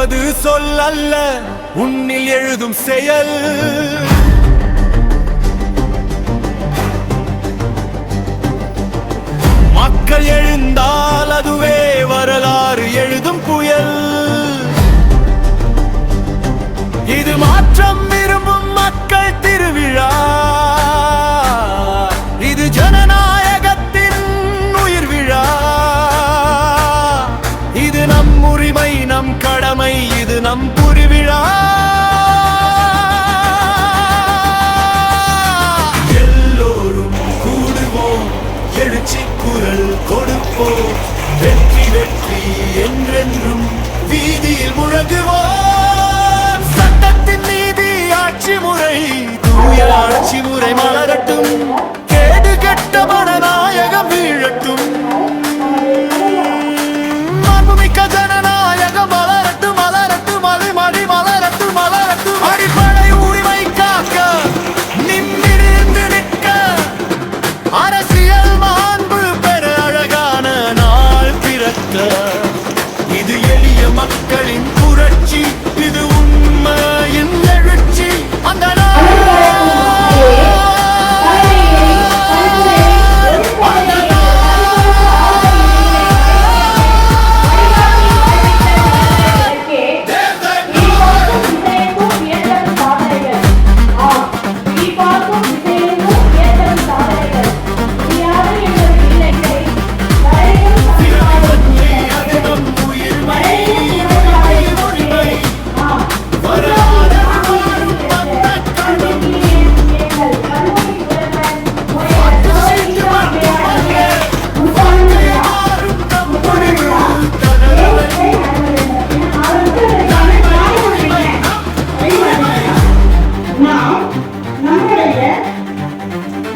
என்பது சொல் அல்ல, உன்னில் எழுதும் செயல். மக்கள் எழுந்தால் அதுவே வரலாறு எழுதும் புயல். இது மாற்றம் விரும்பும் மக்கள் திருவிழா. இது ஜனநாயகத்தின் உயிர் விழா. இது நம் உரிமை, நம் கடமை, இது நம் புரிவிழா. எல்லோரும் கூடுவோம், எழுச்சி குரல் கொடுப்போம். வெற்றி வெற்றி என்றென்றும் வீதியில் முழங்குவோம். சட்டத்தின் நீதி ஆட்சி முறை, தூய ஆட்சி முறை மலரட்டும். கேடு கெட்ட மனநாயகம் வீழட்டும். மாண்புமிக்க ஜனநாயகம் மலரட்டும், மலரட்டும், மலிமடி மலரட்டும், மலரட்டும். அடிப்படை உரிமை காக்க நிமிர்ந்து நிற்க, அரசியல் மாண்பு பெற அழகான நாள் பிறக்க. இது எளிய மக்களின் புரட்சி, இது உண்மையின் எழுச்சி. அந்த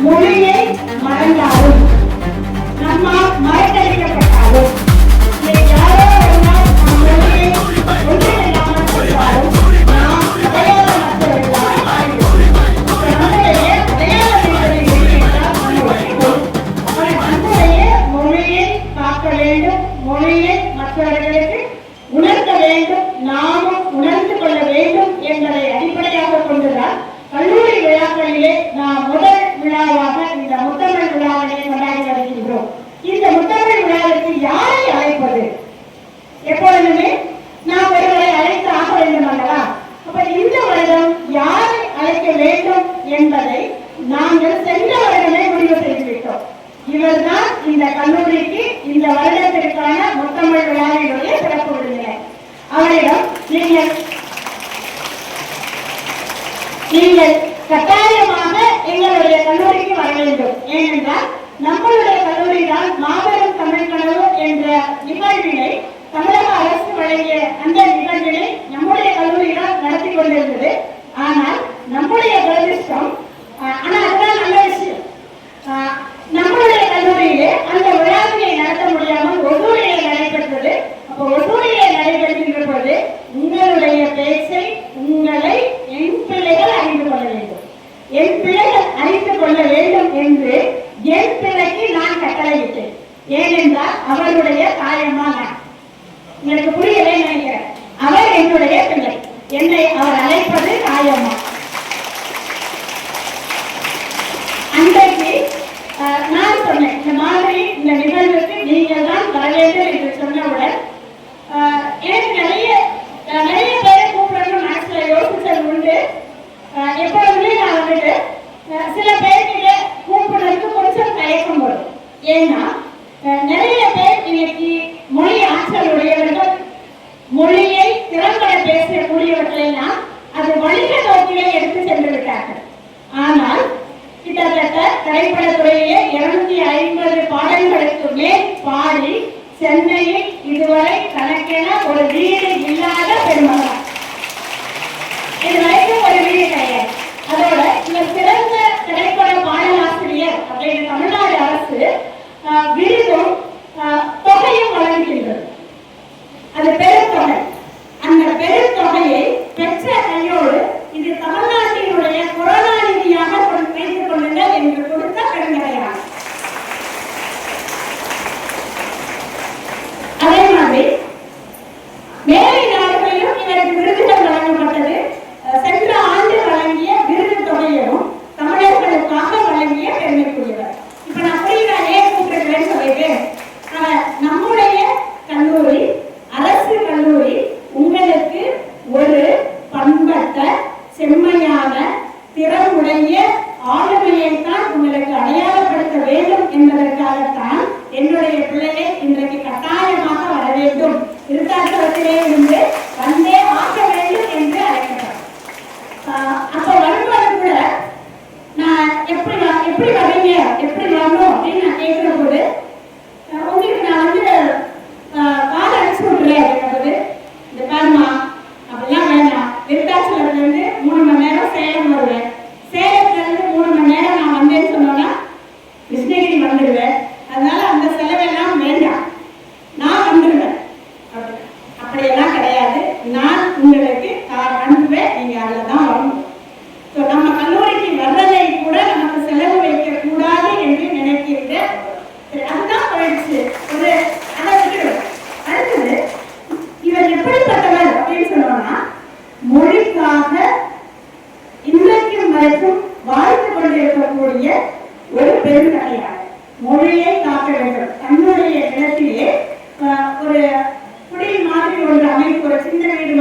மொழியை மறந்தாலும் நம்மால் மறக்கடிக்கப்பட்டாலும் யாரோ ஒருநாள் நம் மொழியை ஒன்றில்லாமல் செய்தாலும் நாம் அடையாள மற்றவர்களால் நம்முடைய மொழியை காக்க வேண்டும், மொழியை மற்றவர்களுக்கு உணர்த்த வேண்டும், நாமும் உணர்ந்து கொள்ள வேண்டும் என்பதை அடிப்படையாக கொண்டுதான் கல்லூரி விழாக்களிலே நாம் முதல் விழாவாக இந்த முத்தமிழ் விழாவினை கொண்டாடி வருகின்றோம். இந்த முத்தமிழ் விழாவிற்கு யாரை அழைப்பது? எப்பொழுதுமே நாம் ஒருவரை அழைத்து ஆக வேண்டும் அல்லவா? அப்ப இந்த வருடம் யாரை அழைக்க வேண்டும் என்பதை நாங்கள் சென்ற வருடமே முடிவு செய்துவிட்டோம். இவர்தான் இந்த கல்லூரிக்கு இந்த வருடத்திற்கான முத்தமிழ் விழாவினுடைய சிறப்பு விருந்தினர். அவரிடம் நீங்கள் கட்டாயமாக எங்களுடைய கல்லூரிக்கு வர வேண்டும். ஏனென்றால் நம்மளுடைய கல்லூரி தான் மாபெரும் தமிழ் கனவு என்ற நிகழ்வினை தமிழக அரசு வழங்கிய அந்த நிகழ்வினை நம்முடைய கல்லூரி தான் நடத்தி கொண்டிருந்தது. ஆனால் நம்முடைய துரதிர்ஷ்டம், ஆனால் அதுதான் நல்ல விஷயம், நம்மளுடைய கல்லூரியிலே அந்த விழாவினை நடத்த முடியாமல் ஒசூரிலே நடைபெற்றது. அப்போ ஒசூரிலே நடைபெறுகின்ற போது உங்களுடைய பேச்சை உங்களை என் பிள்ளைகள் அறிந்து கொள்ள வேண்டும், என் பிள்ளைகள் அறிந்து கொள்ள வேண்டும் என்று என் பிள்ளைக்கு நான் கட்டளையிட்டேன். ஏனென்றால் அவருடைய தாயம்மா நான். உங்களுக்கு புரியவே நினைக்கிறேன். அவர் என்னுடைய பிள்ளை, என்னை அவர் அழைப்பது தாயம்மா. அன்றைக்கு நான் சொன்னேன், இந்த மாதிரி இந்த நிகழ்வுக்கு நீங்கள் தான் வர வேண்டும் என்று சொன்னவுடன் எனக்கு நிறைய பேரை கூப்பிடணும் மனசுல யோசித்தது உண்டு. எப்பொழுதுமே நான் வந்துட்டு சில பேர்கிட்ட கூப்பிடுறதுக்கு கொஞ்சம் தயக்கம் வரும். ஏன்னா நிறைய பேர் இன்னைக்கு மொழி ஆற்றல் உடையவர்கள், மொழியை திறம்பட பேசக்கூடியவர்கள் எல்லாம் அது வணிக நோக்கிலே எடுத்து சென்று விட்டார்கள். ஆனால் கிட்டத்தட்ட திரைப்படத்துறையிலே 250 பாடல்களுக்கு மேல் பாடி சென்னையில் இதுவரை தனக்கென ஒரு வீடு இல்லாத பெருமகன், இதுவரைக்கும் ஒரு வீடு கிடையாது. அதோட இந்த சிறந்த திரைப்பட பாடலாசிரியர் அப்படின்னு தமிழ்நாடு அரசு விருதும் தொகையும் வழங்குகின்றது. அது பெருந்தொகை. அந்த பெருந்தொகையை பெற்ற கையோடு இது தமிழ்நாட்டினுடைய கொரோனா நிதியாக வைத்துக் கொள்ளுங்கள் என்று கொடுத்த பெருந்தொகையாகும். அதே மாதிரி மேலை நாடுகளில்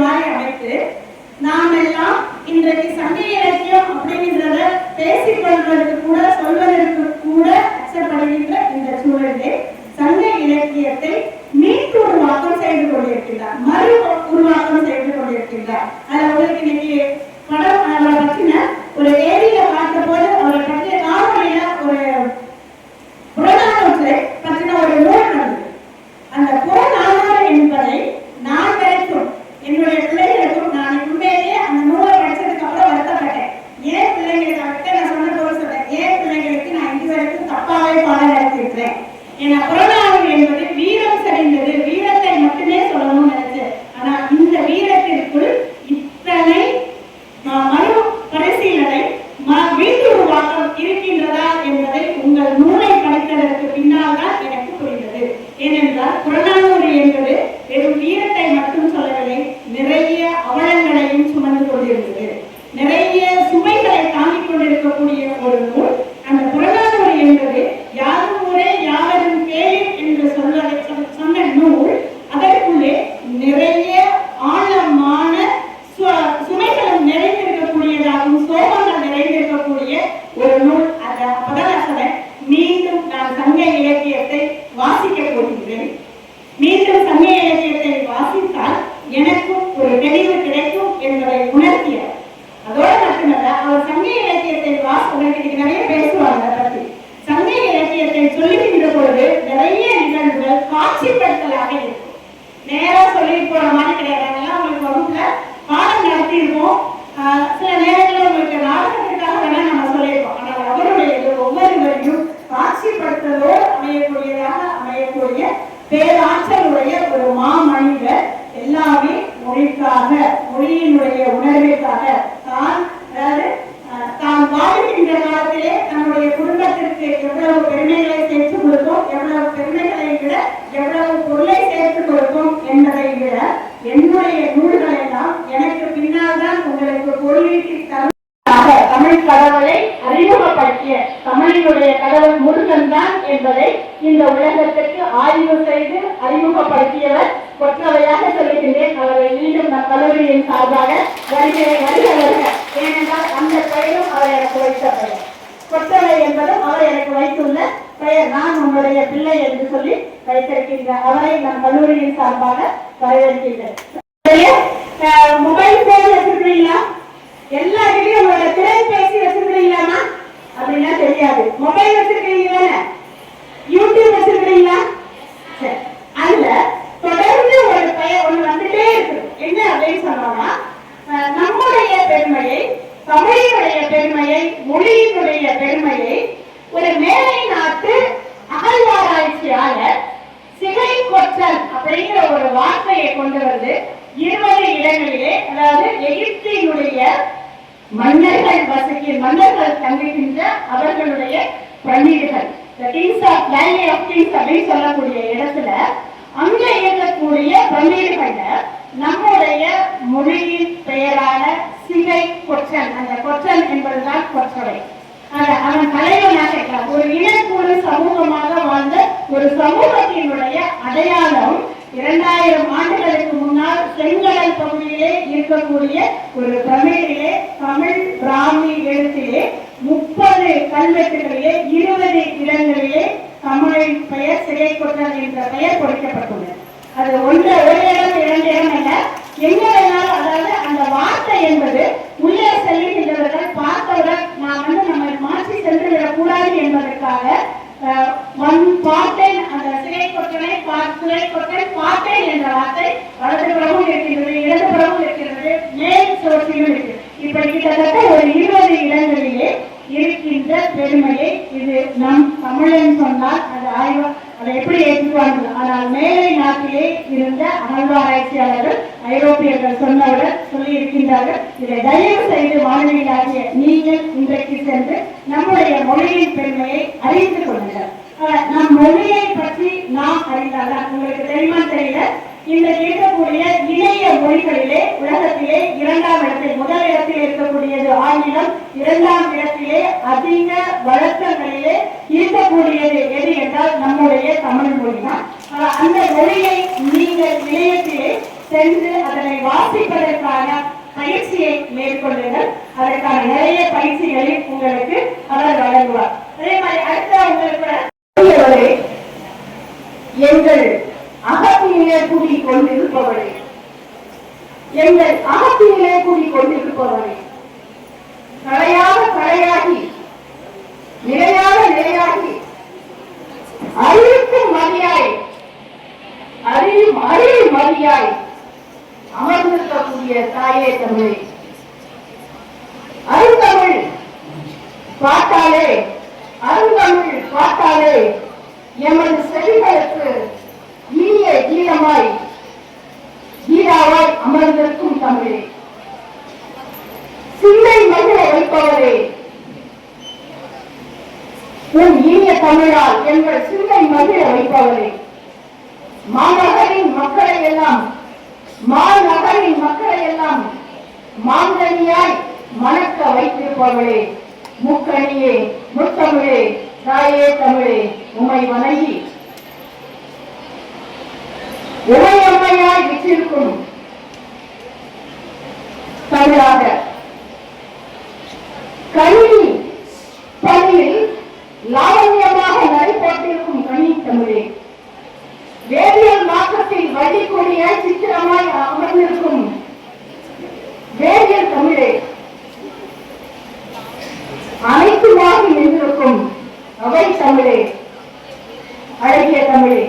மாதிரி அமைத்து நாமெல்லாம் இன்றைக்கு சங்க இலக்கியம் அப்படிங்கிறத பேசிக்கொள்வதற்கு கூட சொல்வதற்கு கூட அச்சப்படுகின்ற இந்த சூழலிலே சங்க இலக்கியத்தை மீட்டு உருவாக்கம் செய்து கொண்டிருக்கிறார், மறு உருவாக்கம் செய்து கொண்டிருக்கிறார். அதுல உங்களுக்கு இன்னைக்கு படம் அவரை பற்றின ஒரு ஏரியில பார்த்த போது அவரை பற்றிய காணொலியில ஒரு புறநானூற்றை பற்றின ஒரு நூல் நடந்தது. அந்த புறநானூறு என்பதை நான் வரைக்கும் என்னுடைய பிள்ளைகளுக்கும் நான் உண்மையிலேயே அந்த நூலை படிச்சதுக்கு அப்புறம் வருத்தப்பட்டேன். ஏன் பிள்ளைங்களுக்கு நான் சொன்ன போது சொல்றேன், ஏன் பிள்ளைங்களுக்கு நான் இதுவரைக்கும் தப்பாவே பாடம் நடத்திருக்கிறேன். ஏன்னா புறநானூறு என்பது வீரம் சரிந்தது, வீரத்தை மட்டுமே சொல்லணும்னு நினைச்சேன். ஆனா இந்த வீரத்திற்குள் இத்தனை மறு பரிசீலனை வீட்டு உருவாக்கம் இருக்கின்றதா என்பதை உங்கள் நூலை படித்ததற்கு பின்னால் தான் எனக்கு புரிந்தது. ஏனென்றால் புறநானூறு என்பது வெறும் வீரத்தை மட்டும் சொல்லவில்லை, நிறைய அவலங்களையும் சுமந்து கொண்டிருந்தது, நிறைய சுமைகளை தாங்கிக் கொண்டிருக்கக்கூடிய ஒரு நூல். அந்த புறநானூறு என்பது யாரும் ஊரே யாவரும் கேள் என்று சொல்வதை சொன்ன நூல். அதற்குள்ளே நிறைய ஆழமான சுமைகளும் நிறைந்திருக்கக்கூடியதாகவும் சோகங்கள் நிறைந்திருக்கக்கூடிய ஒரு நூல். அப்பதான் மீண்டும் நான் சங்க இலக்கியத்தை வாசிக்க போகின்றேன். மீண்டும் சங்க இலக்கியத்தை வாசித்தால் எனக்கும் ஒரு தெளிவு கிடைக்கும் என்பதை உணர்த்தியார். அதோட மட்டுமல்ல, அவர் சங்க இலக்கியத்தை வாசிக்க நிறைய பேசுவாங்க பற்றி. சங்க இலக்கியத்தை சொல்லுகின்ற பொழுது நிறைய நிகழ்வுகள் காட்சிப்படுத்தலாக இருக்கும். நேரா சொல்லி போற மாதிரி கிடையாது. உங்களுக்கு வகுப்புல பாடம் நடத்தியிருப்போம், சில நேரங்களில் உங்களுக்கு நாடகத்திற்காக வேணா நம்ம சொல்லியிருப்போம். ஆனால் அவருடைய ஒவ்வொருவரையும் காட்சிப்படுத்தலோடு அமையக்கூடியதாக அமையக்கூடிய பேராற்றலுடைய ஒரு மாமனிதர். எல்லாமே மொழிக்காக, மொழியினுடைய உணர்விற்காக தான் வாழ்கின்ற காலத்திலே நம்முடைய குடும்பத்திற்கு எவ்வளவு பெருமைகளை சேர்த்து கொடுக்கும், எவ்வளவு பெருமைகளை விட எவ்வளவு பொருளை சேர்த்து கொடுக்கும் என்பதை விட என்னுடைய நூல்கள் எல்லாம் எனக்கு பின்னால் தான் உங்களுக்கு பொருளீட்டி தரும் தமிழ் கடவுளை அறிமுகப்படுத்திய தமிழினுடைய கடவுள் முருகன் தான் என்பதை இந்த உலகத்திற்கு ஆய்வு செய்து அறிமுகப்படுத்தியவர் கொற்றவையாக சொல்லுகின்றேன். அவரை மீண்டும் நம் கல்லூரியின் சார்பாக வருகிறவர்கள். ஏனென்றால் அந்த பெயரும் அவர் எனக்கு வைத்த பெயர். கொற்றவை என்பதும் அவர் எனக்கு வைத்துள்ள பெயர். நான் உங்களுடைய பிள்ளை என்று சொல்லி வைத்திருக்கின்ற அவரை நம் கல்லூரியின் சார்பாக வரவேற்கின்றேன். மொபைல் போன் வச்சிருக்கீங்களா? எல்லா இடத்துலயும் உங்களோட திரைபேசி வச்சிருக்கீங்களா? அப்படின்னா தெரியாது. மொபைல் வச்சிருக்கீங்களா? யூடியூப் வச்சிருக்கீங்களா? சரி, அதுல தொடர்ந்து ஒரு பெயர் ஒண்ணு வந்துட்டே இருக்கு. என்ன அப்படின்னு சொன்னோம்னா, நம்முடைய பெருமையை, தமிழினுடைய பெருமையை, மொழியினுடைய பெருமையை ஒரு மேலை நாட்டு அகழ்வாராய்ச்சியாளர் சிகை கொற்றல் அப்படிங்கிற ஒரு வார்த்தையை கொண்டு வந்து 20 இடங்களிலே, அதாவது எகிப்தினுடைய மன்னர்கள் தங்குகின்ற அவர்களுடைய பிரமிடுகள், அப்படின்னு சொல்லக்கூடிய இடத்துல அங்க இருக்கக்கூடிய பிரமிடுகள்ல நம்முடைய மொழியின் பெயரான சிகை கொற்றன், அந்த கொற்றன் என்பதுதான் கொற்றவை. அவன் தலைவனாக ஒரு இனக்கூறு சமூகமாக வாழ்ந்த ஒரு சமூகத்தினுடைய அடையாளம் 2000 ஆண்டுகளுக்கு முன்னால் செங்கடல் பகுதியிலே இருக்கக்கூடிய ஒரு பிரமிடிலே தமிழ் பிராமி எழுத்திலே 30 கல்வெட்டுகளிலே 20 இடங்களிலே தமிழின் பெயர் சிகை கொற்றன் என்ற பெயர் பொறிக்கப்பட்டுள்ளது. அது ஒரு இடம் 2 இடம் அல்ல, எங்க வேணாலும். அதாவது அந்த வார்த்தை என்பது உள்ளே செல்லுகின்றவர்கள் பார்த்தவுடன் நாம் நம்ம மாற்றி சென்று விடக்கூடாது என்பதற்காக பார்த்தேன், அந்த சிகை கொற்றனை பார்த்தேன் என்ற வார்த்தை வலதுபுறமும் இருக்கிறது, இடதுபுறமும் இருக்கிறது, மேல் சுவற்றிலும் இருக்கிறது. இப்படி கிட்டத்தட்ட ஒரு 20 இடங்களிலே இருக்கின்ற பெருமையை இது நம் தமிழன் சொன்னால் அதை எப்படி ஏற்றுவார்கள்? ஆனால் மேலை நாட்டிலே இருந்த அகழ்வாராய்ச்சியாளர்கள் ஐரோப்பியர்கள் சொன்னவுடன் சொல்லி இருக்கின்றார்கள். இதை தயவு செய்து மாணவிகளாகிய நீங்கள் இன்றைக்கு சென்று நம்முடைய மொழியின் பெருமையை அறிந்து கொள்ளுங்கள். நம் மொழியை பற்றி நாம் அறிந்தால்தான், உங்களுக்கு தெரியுமா தெரியல, இன்றைக்கு இருக்கக்கூடிய இணைய மொழிகளிலே உலகத்திலே 2ஆம் இடத்தில், முதல் இடத்திலே இருக்கக்கூடியது ஆங்கிலம், இரண்டாம் இடத்திலே அதிக வழக்கங்களிலே இருக்கக்கூடியது எது என்றால் நம்முடைய தமிழ் மொழி தான். அந்த மொழியை நீங்கள் இணையத்திலே சென்று அதனை வாசிப்பதற்கான பயிற்சியை மேற்கொள்ளுங்கள். அதற்கான நிறைய பயிற்சிகளை உங்களுக்கு அவர் வழங்குவார். அதே மாதிரி அடுத்த உங்களுக்கு எங்கள் அகத்திலே கூடிக் கொண்டிருப்பவரே, எங்கள் அகத்திலே கூடிக் கொண்டிருப்பவரே, கலையாக கலையாகி நிலையாக நிலையாகி அறிவுக்கும் மதியாய் அறிவும் அறிவு மதியாய் அமர்ந்திருக்கக்கூடிய தாயே தமிழே, அருந்தமிழ் பாட்டாலே அருந்தமிழ் பாட்டாலே எமது செவிகளுக்கு இனிய கீதமாய் கீதாவாய் அமர்ந்திருக்கும் தமிழே, சிந்தை மகிழ வைப்பவரே, உன் இனிய தமிழால் எங்கள் சிந்தை மகிழ வைப்பவரே, மாநகரின் மக்களை எல்லாம் மாங்கனியாய் மணக்க வைத்திருப்பவளே, முக்கணியே முத்தமிழே, தாயே தமிழே, உமை வணங்கி உமையம்மையாய் விற்றிருக்கும் தமிழாக கணினி பணியில் லாவண்யமாக நடைபெற்றிருக்கும் கனி தமிழே, வேதியியல் மாற்றத்தில் வள்ளிக்கொடியாய் சித்திரமாய் அமர்ந்திருக்கும் வேதியியல் தமிழே, அனைத்துமாக நின்றிருக்கும் அவை தமிழே, அழகிய தமிழே,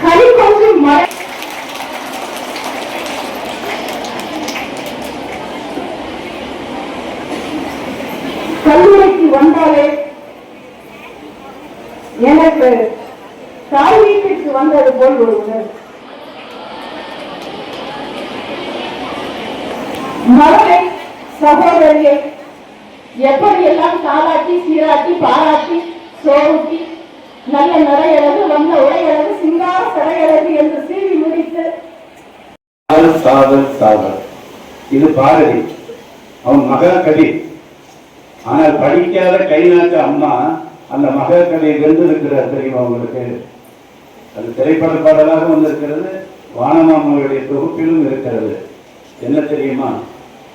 கனி கொஞ்சம் மழை கல்லூரிக்கு வந்தாலே எனக்கு தாய் வீட்டிற்கு வந்தது போல் ஒரு உணர்வு. மகளை சகோதரியை எப்படியெல்லாம் தாளாட்டி சீராட்டி பாராட்டி சோறுட்டி நல்ல நடையழகு வந்த உடையழகு சிங்கார சடையழகு என்று சீவி முடித்து சாதல் சாதல் இது பாரதி, அவன் மகாகவி. ஆனால் படிக்காத கை நாட்டு அம்மா அந்த மகாகவியை வென்றிருக்கிறார் தெரியுமா உங்களுக்கு? அது திரைப்பட பாடலாக வந்திருக்கிறது, வானமாமனுடைய தொகுப்பிலும் இருக்கிறது. என்ன தெரியுமா?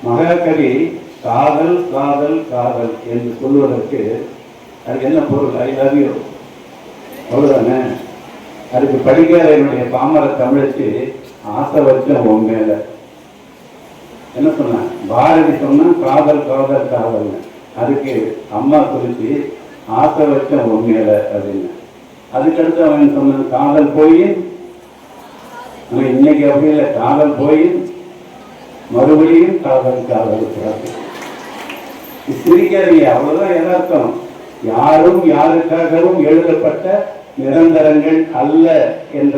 மகாகவி காதல் காதல் காதல் என்று சொல்வதற்கு அதுக்கு என்ன பொருள்? ஐ லவ் யூ, அவ்வளவுதானே. அதுக்கு படிக்காத என்னுடைய பாமர தமிழச்சு ஆசை வச்சேன் உன் மேல. என்ன சொன்ன? பாரதி சொன்னா காதல் காதல் காதல், அதுக்கு அம்மா குறிச்சு ஆசை வச்சேன் உன் மேல அப்படின்னு. அதுக்கடுத்து அவன் சொன்ன காதல் போய், அவன் இன்னைக்கு அப்படி இல்லை, காதல் போய் மறுபடியும் காதல் காதல். சிரிக்காதீங்க, அவ்வளவுதான் யதார்த்தம். யாரும் யாருக்காகவும் எழுதப்பட்ட நிரந்தரங்கள் அல்ல என்ற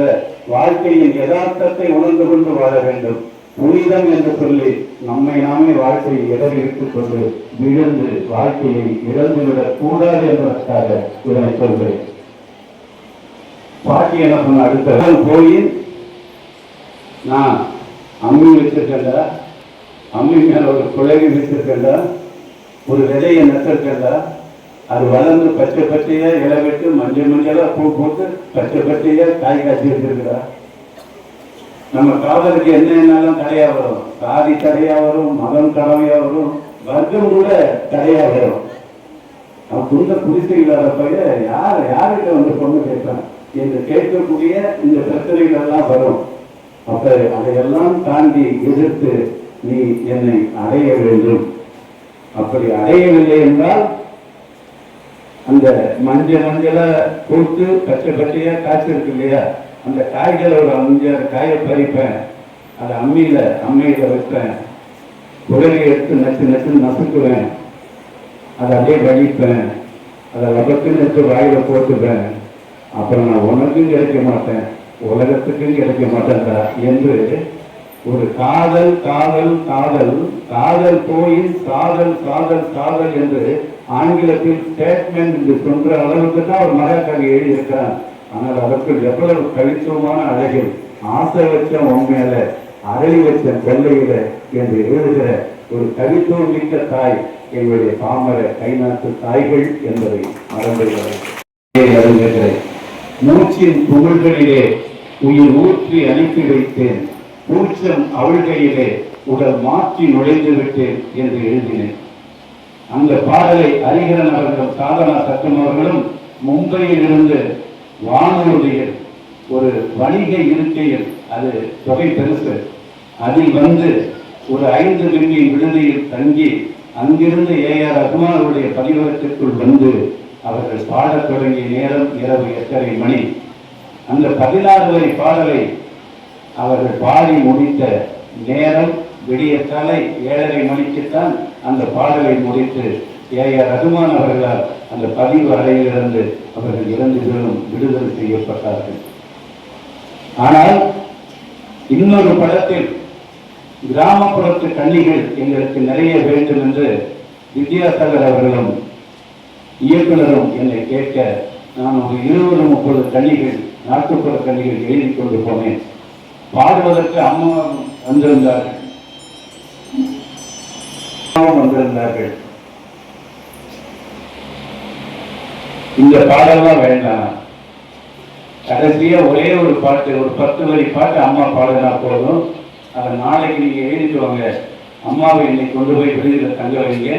வாழ்க்கையின் யதார்த்தத்தை உணர்ந்து கொண்டு வாழ வேண்டும். புனிதம் என்று சொல்லி நம்மை நாமே வாழ்க்கையை இடறிவிட்டுக் கொண்டு விழுந்து வாழ்க்கையை இழந்துவிடக் கூடாது என்பதற்காக இதனை சொல்கிறேன். பாட்டி என்ன சொன்ன? அடுத்த போய் நான் அம்மி வச்சிருக்கேன்டா, அம்மி மேல ஒரு குழவி வச்சிருக்கேன்டா, ஒரு விதையை நட்டிருக்கேன்டா, அது வளர்ந்து பச்சை பச்சையா இலை விட்டு மஞ்சள் மஞ்சளா பூ போட்டு பச்சை பச்சையா காய் காய்ச்சி வச்சிருக்கிறா. நம்ம காதலுக்கு என்னென்னலாம் தடையா வரும்? சாதி தடையா வரும், மதம் தடையா வரும், வர்க்கம் கூட தடையா வரும். அவன் புரிந்த புரிசு இல்லாத பையன் யார்கிட்ட வந்து பொண்ணு கேட்பான் என்று கேட்கக்கூடிய இந்த பிரச்சனைகள் எல்லாம் வரும். அப்ப அதையெல்லாம் தாண்டி எதிர்த்து நீ என்னை அடைய வேண்டும். அப்படி அடையவில்லை என்றால் அந்த மஞ்சளா கொடுத்து பச்சை பச்சையா காய்ச்சிருக்கு இல்லையா, அந்த காய்களை ஒரு 5-6 காயை பறிப்பேன், அதை அம்மியில வைப்பேன், உடலை எடுத்து நச்சு நசுக்குவேன், அதை அப்படியே வடிப்பேன், அதை லபத்துன்னு எடுத்து வாயில போட்டுப்பேன். அப்புறம் நான் உனக்கும் கிடைக்க மாட்டேன், உலகத்துக்கும் கிடைக்க மாட்டேன்டா என்று ஒரு காதல் காதல் காதல் காதல் போய் காதல் காதல் காதல் என்று ஆங்கிலத்தில் ஸ்டேட்மெண்ட் என்று சொல்ற அளவுக்கு தான் ஒரு மகாகவி எழுதியிருக்கிறான். ஆனால் அதற்குள் எவ்வளவு கவித்துவமான அழகில் ஆசை வச்ச உண்மையில அரளி வச்ச வெள்ளையில என்று எழுதுகிற ஒரு கவித்துவம் மிக்க தாய் எங்களுடைய பாமர கைநாட்டு தாய்கள் என்பதை மறந்துகிறேன். மூச்சின் புகழ்களிலே உயிர் ஊற்றி அனுப்பி வைத்தேன், பூச்சம் அவள்கையிலே உடல் மாற்றி நுழைந்து விட்டேன் என்று எழுதினேன். அந்த பாடலை அறிகிறன் அவர்களும் சாதனா சட்டம் அவர்களும் மும்பையில் இருந்து வானூர்தியில் ஒரு வணிக இருக்கையில், அது தொகை பெருசு, அதில் வந்து ஒரு 5 மில்லியன் விடுதியில் தங்கி அங்கிருந்து ஏஆர் ரகுமானுடைய பதிவகத்திற்குள் வந்து அவர்கள் பாடத் தொடங்கிய நேரம் இரவு 8:30 மணி. அந்த 16 வரி பாடலை அவர்கள் பாடி முடித்த நேரம் விடியற்காலை 7:30 மணிக்குத்தான் அந்த பாடலை முடித்து ஏஆர் ரகுமான் அவர்களால் அந்த பதிவு அறையிலிருந்து அவர்கள் 2 பேரும் விடுதலை செய்யப்பட்டார்கள். ஆனால் இன்னொரு படத்தில் கிராமப்புறத்து கன்னிகள் எங்களுக்கு நிறைய வேண்டும் என்று வித்யாசாகர் அவர்களும் இயக்குனரும் என்னை கேட்க, நான் ஒரு 20-30 கன்னிகள், நாட்டுப்புற கன்னிகள் எழுதி கொண்டு போனேன். பாடுவதற்கு அம்மா வந்திருந்தார்கள், இந்த பாடலாம் வேண்டாம், கடைசியா ஒரே ஒரு பாட்டு, ஒரு 10 வரி பாட்டு அம்மா பாடினா போதும், அதை நாளைக்கு நீங்க எழுதிட்டு வாங்க, அம்மாவை இன்னைக்கு கொண்டு போய் விடுதியில் தங்க வைங்க,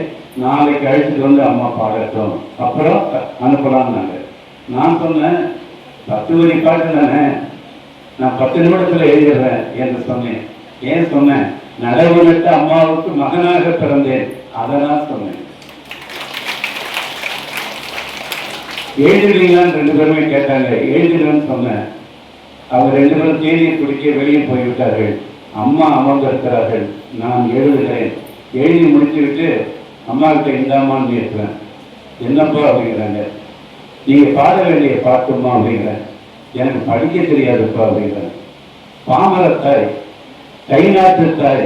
நாளைக்கு அழைச்சிட்டு வந்து அம்மா பாடட்டும், அப்புறம் அனுப்பலாம்னாங்க. நான் சொன்னேன் 10 வரி பாட்டு தானே, நான் 10 நிமிடத்துல எழுதிடுறேன் என்று சொன்னேன். ஏன் சொன்னேன்? நடவு நட்ட அம்மாவுக்கு மகனாக பிறந்தேன், அதனால் சொன்னேன். எழுதுறீங்களான்னு 2 பேருமே கேட்டாங்க. எழுதிடுவேன்னு சொன்னேன். அவங்க 2 பேரும் தேதியை குடிக்க வெளியே போய்விட்டார்கள். அம்மா அமர்ந்திருக்கிறார்கள், நான் எழுதுகிறேன். எழுதி முடிச்சுவிட்டு அம்மா கிட்ட இந்தாமான்னு இருக்கிறேன். என்னப்பா அப்படிங்கிறாங்க. நீங்க பாட வேண்டிய பாட்டுமா அப்படிங்கிறேன். எனக்கு படிக்க தெரியாதுப்பா அப்படிங்கிறேன். பாமரத்தாய், கைநாட்டு தாய்,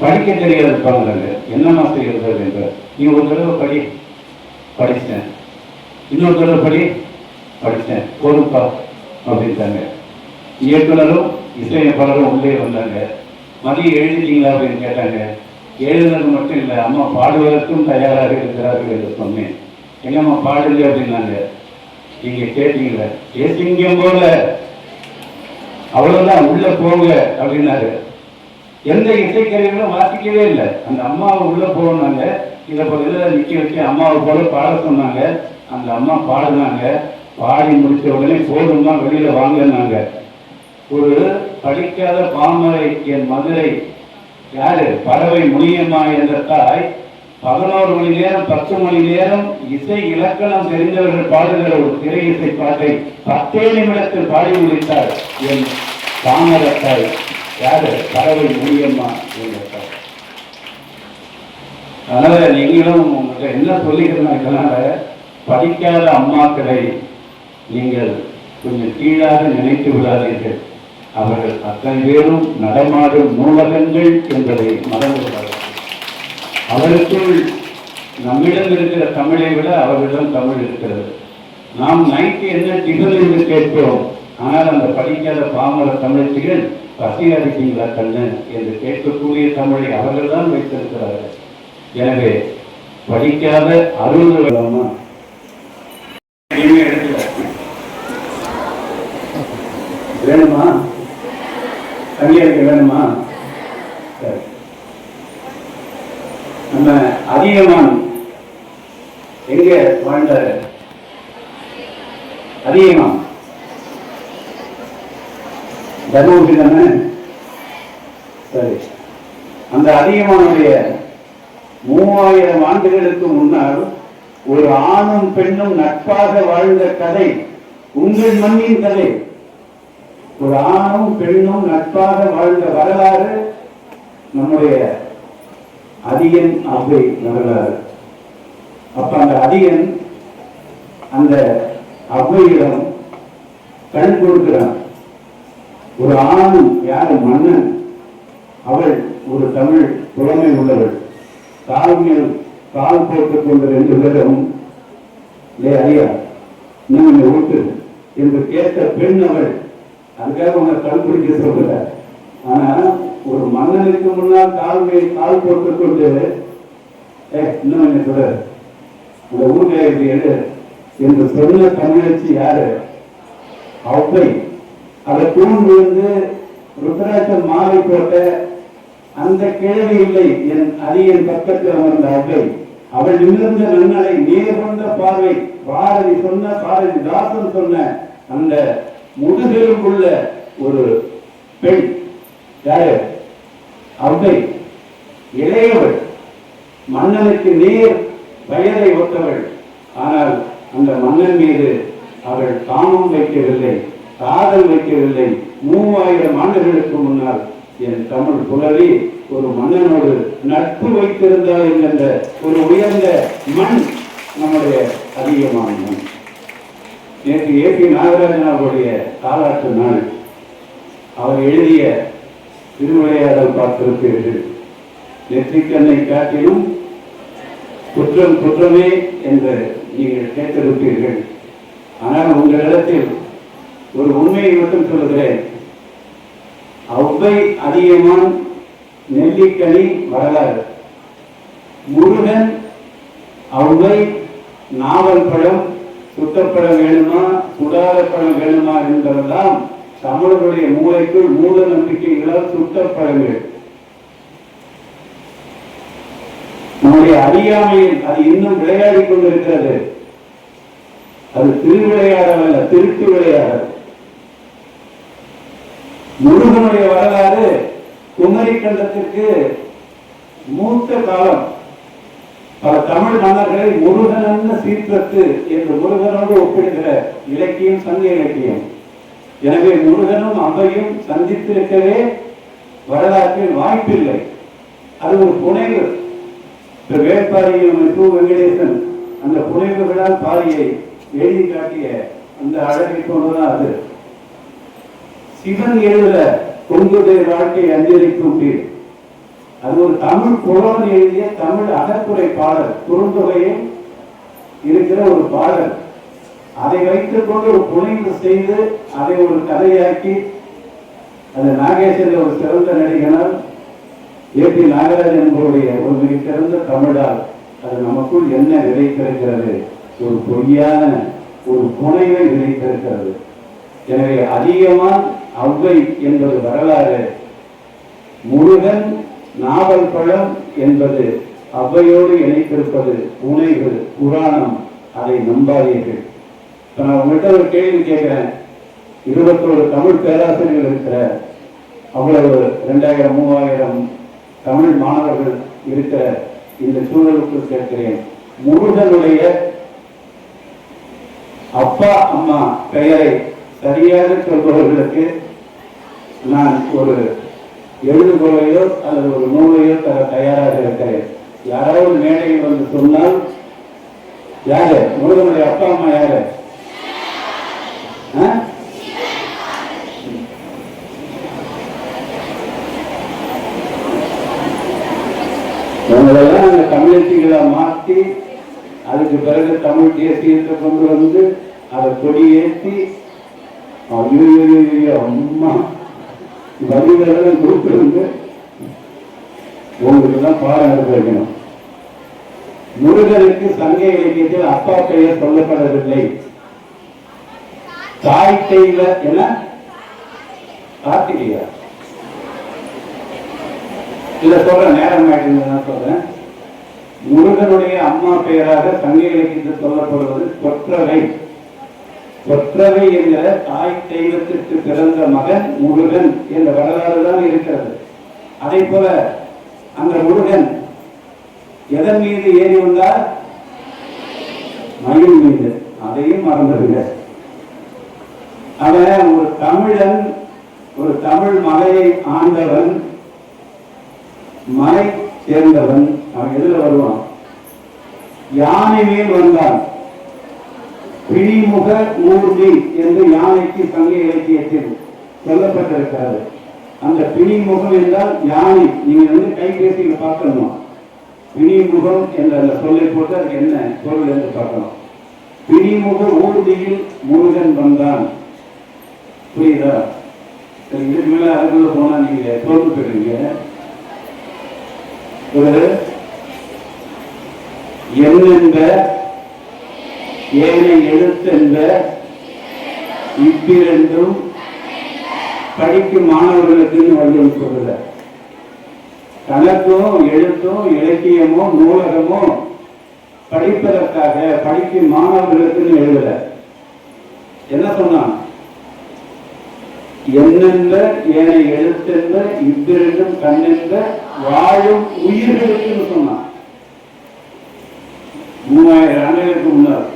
படிக்க தெரியாதுப்பாங்கிறாங்க. என்னம்மா செய்யறது அப்படின்ற. நீ ஒரு தடவை படி, படித்தேன். இன்னொரு தடவை படி, படித்தேன், போதுப்பா அப்படின்ட்டாங்க. இயக்குனரும் இசையமைப்பாளரும் உள்ளே வந்தாங்க. மதியம் எழுதிட்டீங்களா அப்படின்னு கேட்டாங்க. எழுதுனது மட்டும் இல்லை, அம்மா பாடுவதற்கும் தயாராக இருக்கிறார்கள் என்று சொன்னேன். எங்கம்மா பாடுங்க அப்படின்னாங்க. நீங்க கேட்டீங்களா? ஏசிங்கம் போல, அவ்வளவுதான், உள்ள போங்க அப்படின்னாரு. எந்த இசைக்கருவிகளும் வாசிக்கவே இல்லை. அந்த அம்மாவை உள்ள போனாங்க. இதை போல இதில் நிற்க வச்சு அம்மாவை போல பாட சொன்னாங்க. அந்த அம்மா பாடினாங்க. பாடி முடிச்ச உடனே போதும் தான், வெளியில வாங்கினாங்க. ஒரு படிக்காத பாமரை என் மதுரை யாரு, பறவை முனியம்மா என்ற தாய் 11 மணி நேரம் 10 மணி நேரம் இசை இலக்கணம் தெரிந்தவர்கள் பாடுகிற ஒரு திரை இசை பாட்டை 10 நிமிடத்தில் பாடி முடித்தார் என் பாமரத்தாய். யாரு? பறவை முனியம்மா என்ற தாய். அதனால நீங்களும் உங்களுக்கு என்ன சொல்லிக்கிறேன், இதனால படிக்காத அம்மாக்களை நீங்கள் கொஞ்சம் கீழாக நினைத்து விடாதீர்கள். அவர்கள் அத்தனை பேரும் நடமாடும் நூலகங்கள் என்பதை மறந்துவிடார்கள். அவருக்குள் நம்மிடம் இருக்கிற தமிழை விட அவர்களிடம் தமிழ் இருக்கிறது. நாம் நைட்டு என்ன டிஃபன் என்று கேட்கிறோம், ஆனால் அந்த படிக்காத பாமர தமிழச்சிகள் பசி அடிப்பீங்களா கண்ணு என்று கேட்கக்கூடிய தமிழை அவர்கள் தான் வைத்திருக்கிறார்கள். எனவே படிக்காத 60 வேணுமா, தனியாருக்கு வேணுமா? சரி. நம்ம அதிகமான் எங்க வாழ்ந்தாரு? அதிகமான் தர்மபுரி தானே? சரி. அந்த அதிகமானுடைய 3000 ஆண்டுகளுக்கு முன்னால் ஒரு ஆணும் பெண்ணும் நட்பாக வாழ்ந்த கதை உங்கள் மண்ணின் கதை. ஒரு ஆணும் பெண்ணும் நட்பாக வாழ்ந்த வரலாறு நம்முடைய அதியன் அவ்வை வரலாறு. அப்ப அந்த அதியன் அந்த அவ்வையிடம் கண் கொடுக்கிறான். ஒரு ஆணும், யாரு? மன்னன். அவள் ஒரு தமிழ் புலமை உள்ளவள். கால் மேல் கால் போட்டுக் கொண்டு 2 பேரும் ஐயா நீங்க விட்டு என்று கேட்ட பெண் அவள் அதுக்காக உங்களை கண்டுபிடிக்க சொல்லல. ஆனா ஒரு மன்னனுக்கு முன்னால் கால் போட்டுக் கொண்டு இன்னும் என்ன சொல்ற அந்த ஊர்ல எடு என்று சொன்ன தமிழச்சி யாரு? அவ்வை. அதை தூண் விழுந்து ருத்ராட்சம் மாலை போட்ட அந்த கிழவி இல்லை என் அரியன் பக்கத்தில் அமர்ந்த அவ்வை. அவள் நிமிர்ந்த நன்னடை, நேர் கொண்ட பார்வை, பாரதி சொன்ன, பாரதிதாசன் சொன்ன அந்த முதுகெலும் உள்ள ஒரு பெண் யாரு? அவ்வை. இளையவள், மன்னனுக்கு நேர் வயதை ஒத்தவள். ஆனால் அந்த மன்னன் மீது அவள் காமம் வைக்கவில்லை, காதல் வைக்கவில்லை. 3000 ஆண்டுகளுக்கு முன்னால் என் தமிழ் புலவி ஒரு மன்னனோடு நட்பு வைத்திருந்தால் என்கின்ற ஒரு உயர்ந்த மண் நம்முடைய அதிகமான மண். நேற்று ஏபி நாகராஜன் அவருடைய தாலாட்டு நாள். அவர் எழுதிய திருவிளையாடல் பார்த்திருப்பீர்கள். நெற்றிக்கண்ணை காட்டிலும் குற்றம் குற்றமே என்று நீங்கள் கேட்டிருப்பீர்கள். ஆனால் உங்களிடத்தில் ஒரு உண்மையை மட்டும் சொல்லுகிறேன். அவ்வை, அதியமான், நெல்லிக்கனி வரலாறு. முருகன், அவ்வை, நாவல் பழம், சுத்தப்பழம் வேணுமா சுடாத பழம் வேணுமா என்பதெல்லாம் தமிழர்களுடைய மூளைக்குள் மூட நம்பிக்கைகளால் சுத்தப்பழங்கள். நம்முடைய அறியாமையில் அது இன்னும் விளையாடி கொண்டிருக்கிறது. அது திருவிளையாடல் அல்ல, திருட்டு விளையாடல். முருகனுடைய வரலாறு குமரி கண்டத்திற்கு மூத்த காலம். பல தமிழ் மன்னர்களை முருகன் சீற்றத்து என்று முருகனோடு ஒப்பிடுகிற இலக்கியம் சங்க இலக்கியம். எனவே முருகனும் அவ்வையும் சந்தித்திருக்கவே வரலாற்றில் வாய்ப்பில்லை. அது ஒரு புனைவு. வேட்பாரியில் வெங்கடேசன் அந்த புனைவுகளால் பாரியை எழுதி காட்டிய அந்த அழகை கொண்டுதான் அது. சிவன் எழுத கொங்குடைய வாழ்க்கை அஞ்சலி கூட்டி, அது ஒரு தமிழ் புலவன் எழுதிய தமிழ் அகத்துறை பாடல். குறுந்தொகையில் இருக்கிற ஒரு பாடல். அதை வைத்துக் கொண்டு ஒரு புனைவு செய்து அதை ஒரு கதையாக்கி, அது நாகேஸ்வரி ஒரு சிறந்த நடிகனால், ஏபி நாகராஜன் என்பவருடைய ஒரு மிக சிறந்த தமிழால் அது நமக்குள் என்ன விதைத்திருக்கிறது? ஒரு பொய்யான ஒரு புனைவை விதைத்திருக்கிறது. எனவே அதிகமான அவ்வை என்பது வரலாறு, முருகன் நாவல் பழம் என்பது அவ்வையோடு இணைத்திருப்பது புனைவு, புராணம். அதை நம்பாதீர்கள். இப்ப நான் உங்கள்கிட்ட ஒரு கேள்வி கேட்கிறேன். 21 தமிழ் பேராசிரியர்கள் இருக்கிற அவ்வளவு 2000 3000 தமிழ் மாணவர்கள் இருக்கிற இந்த சூழலுக்கு கேட்கிறேன். முருகனுடைய அப்பா அம்மா பெயரை சரியாக சொல்பவர்களுக்கு நான் ஒரு எழுதுகோலையோ அல்லது ஒரு நூலையோ தர தயாராக இருக்கிறேன். யாராவது மேடையில் வந்து சொன்னால், யாரு முருகனுடைய அப்பா அம்மா யாரு? உங்களெல்லாம் அந்த தமிழச்சிகளை மாற்றி அதுக்கு பிறகு தமிழ் தேசியத்தை கொண்டு வந்து அதை கொடியேற்றி அம்மா வரிகளெல்லாம் கொடுத்துருந்து உங்களுக்கு தான் பாடம் எடுக்க வைக்கணும். முருகனுக்கு சங்க இலக்கியத்தில் அப்பா பெயர் சொல்லப்படவில்லை. தாய் தெய்வ என கார்த்திகையா இல்ல சொல்ற நேரம் ஆயிட்டு சொல்றேன். முருகனுடைய அம்மா பெயராக சங்க இலக்கியத்தில் சொல்லப்படுவது கொற்றவை. கொற்றவை என்கிற தாய் தெய்வத்திற்கு பிறந்த மகன் முருகன் என்ற வரலாறு தான் இருக்கிறது. அதே போல அந்த முருகன் எதன் மீது ஏறி வந்தார்? மயில் மீது. அதையும் மறந்துடுங்க. அவன் ஒரு தமிழன், ஒரு தமிழ் மலையை ஆண்டவன், மலை சேர்ந்தவன். அவன் எதுல வருவான்? யானை மேல் வந்தான். பிணிமுக ஊர்தி என்று யானைக்கு சங்க இலக்கியத்தில் சொல்லப்பட்டிருக்கிறது. அந்த பிணிமுகம் என்றால் யானை. நீங்க கைபேசியில் பார்க்கணும். பிணிமுகம் என்ற அந்த சொல்லை போட்டு அதுக்கு என்ன பொருள் என்று பார்க்கணும். பிணிமுக ஊர்தியில் முருகன் வந்தான். புரியுதா? இதுக்கு மேல அதுக்குள்ள போனா நீங்க தோற்று போயிடுவீங்க. ஒரு எண்ணென்ற ஏனை எழுத்தென்ற இவ்விரண்டும் படிக்கும் மாணவர்களுக்கு வள்ளுவன் சொல்லல. கணக்கும் எழுத்தும் இலக்கியமோ நூலகமோ படிப்பதற்காக படிக்கும் மாணவர்களுக்குன்னு எழுதல. என்ன சொன்னான்? எண்ணென்ற ஏனை எழுத்தென்ற இவ்விரண்டும் கண்ணென்ற வாழும் உயிர்களுக்குன்னு சொன்னான். 3000 ஆண்டுகளுக்கு முன்னால்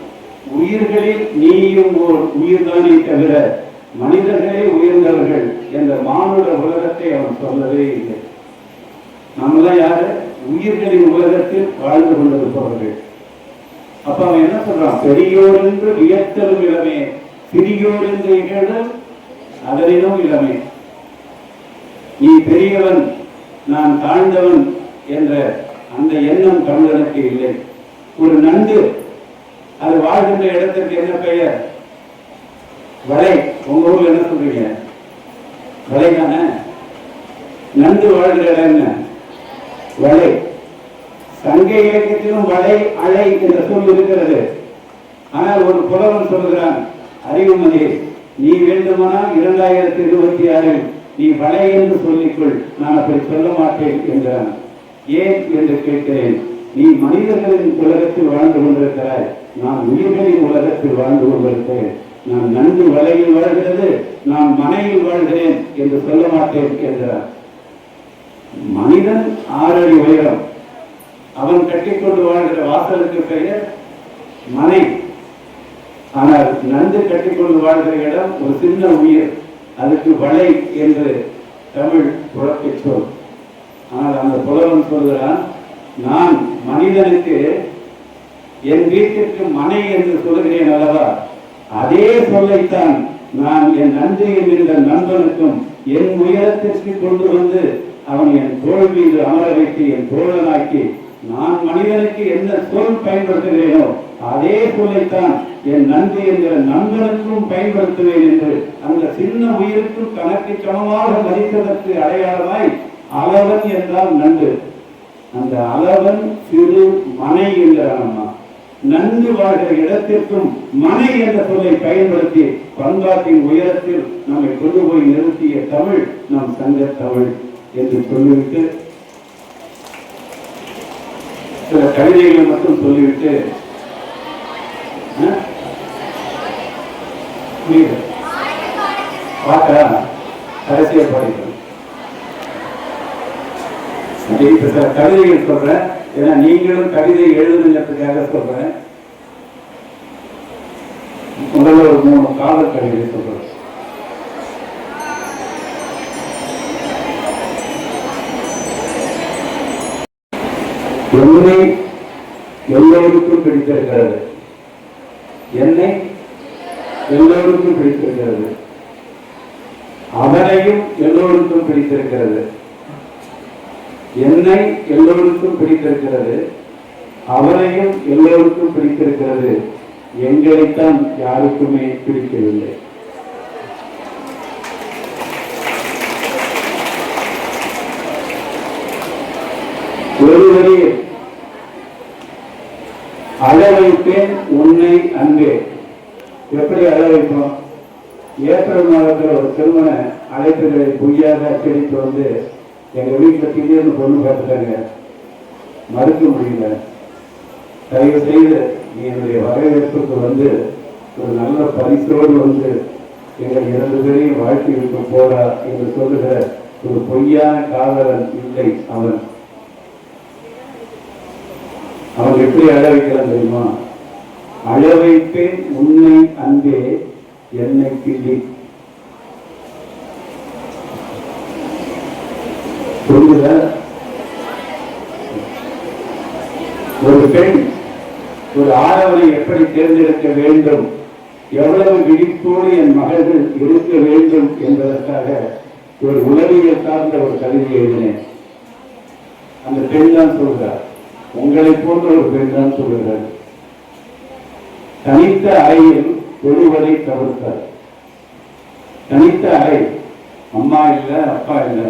உயிர்களில் நீயும் ஓர் உயிர்தானே தவிர மனிதர்களே உயர்ந்தவர்கள் என்ற மானுட உலகத்தை அவன் சொல்லவே இல்லை. நம்மளாம் யாரு? உயிர்களின் உலகத்தில் வாழ்ந்து கொண்டிருப்பவர்கள். அப்ப அவன் என்ன சொல்றான்? பெரியோர் என்று வியத்தலும் இளமே, சிறியோர் என்று இகழல் அதனினும் இளமே. நீ பெரியவன், நான் தாழ்ந்தவன் என்ற அந்த எண்ணம் தமிழனுக்கு இல்லை. ஒரு நண்டு அது வாழ்கின்ற இடத்திற்கு என்ன பெயர்? வலை. உங்க ஊர்ல என்ன சொல்றீங்க? வலை தானே. நண்டு வாழ்கிற இடம் என்ன? வலை. சங்க இலக்கியத்திலும் வலை அலை என்ற சொல் இருக்கிறது. ஆனால் ஒரு புலவன் சொல்கிறான், அறிவுமதி, நீ வேண்டுமானால் 2026 நீ வலை என்று சொல்லிக்கொள், நான் அப்படி சொல்ல மாட்டேன் என்றான். ஏன் என்று கேட்கிறேன். நீ மனிதர்களின் உலகத்தில் வாழ்ந்து கொண்டிருக்கிறாய், நான் உயிர்களின் உலகத்தில் வாழ்ந்து கொண்டிருக்கிறேன். நான் நன்கு வலையில் வாழ்கிறது, நான் மனையில் வாழ்கிறேன் என்று சொல்ல மாட்டேன் என்றார். மனிதன் 6 அடி உயரம், அவன் கட்டிக்கொண்டு வாழ்கிற வாசலுக்கு பெயர் மனை. ஆனால் நன்கு கட்டிக்கொண்டு வாழ்கிற இடம் ஒரு சின்ன உயிர், அதுக்கு வலை என்று தமிழ் புறத்தை சொல். ஆனால் அந்த புலவன் சொல்கிறான், நான் மனிதனுக்கு என் வீட்டிற்கு மனை என்று சொல்கிறேன் அல்லவா, அதே சொல்லைத்தான் நான் என் நன்றி என்கின்ற நண்பனுக்கும் என் உயரத்திற்கு கொண்டு வந்து அவன் என் தோல் மீது அமர வைத்து என் தோழனாக்கி நான் மனிதனுக்கு என்ன சொல் பயன்படுத்துகிறேனோ அதே சொல்லைத்தான் என் நன்றி என்கிற நண்பனுக்கும் பயன்படுத்துவேன் என்று அந்த சின்ன உயிருக்கும் கணக்கு சமமாக மதித்ததற்கு அடையாளமாய் அளவன் என்றால் நன்று. அந்த அளவன் சிறு மனை என்கிறான். நன்கு வாழ்கிற இடத்திற்கும் மனை என்ற சொல்லை பயன்படுத்தி பண்பாட்டின் உயரத்தில் நம்மை கொண்டு போய் நிறுத்திய தமிழ் நம் சங்க தமிழ் என்று சொல்லிவிட்டு சில கவிதைகளை மட்டும் சொல்லிவிட்டு பார்த்தா அரசியல் படிக்கிறோம். இப்ப சில கவிதைகள் சொல்றேன், ஏன்னா நீங்களும் கவிதை எழுதுங்கிறதுக்காக சொல்றேன். முதல்ல ஒரு 3 காதல் கவிதை சொல்றேன். என்னை எல்லோருக்கும் பிடித்திருக்கிறது, என்னை எல்லோருக்கும் பிடித்திருக்கிறது, அவனையும் எல்லோருக்கும் பிடித்திருக்கிறது. என்னை எல்லோருக்கும் பிடித்திருக்கிறது, அவனையும் எல்லோருக்கும் பிடித்திருக்கிறது, எங்களைத்தான் யாருக்குமே பிடிக்கவில்லை. ஒரு வழியில் அழ வைப்பேன் உன்னை அன்பே. எப்படி அழ வைப்போம்? ஏப்ரல் மாதத்தில் ஒரு திருமண அழைப்புகளை பொய்யாக அச்சடித்து வந்து எங்க வீட்டில் திடீர்னு பொண்ணு பார்த்துட்டாங்க, மறுக்க முடியல. தயவு செய்து நீ என்னுடைய வரவேற்புக்கு வந்து ஒரு நல்ல பரிசோடு வந்து எங்கள் 2 பேரையும் வாழ்க்கை விட்டு போடா என்று சொல்லுகிற ஒரு பொய்யான காதலன் இல்லை அவன். அவன் எப்படி அழ வைக்கிறான் தெரியுமா? அழ வைப்பேன் உன்னை அன்பே என்னை கிள்ளி. புரியுதா? ஒரு பெண் ஒரு ஆடவனை எப்படி தேர்ந்தெடுக்க வேண்டும், எவ்வளவு விழிப்போடு என் மகள்கள் இருக்க வேண்டும் என்பதற்காக ஒரு உளவியல் சார்ந்த ஒரு கவிதை எழுதினேன். அந்த பெண் தான் சொல்கிறார், உங்களை போன்ற ஒரு பெண் தான் சொல்கிறார், தனித்த அறையில் தொழுவதை தவிர்த்தார். தனித்த அறை, அம்மா இல்லை, அப்பா இல்லை,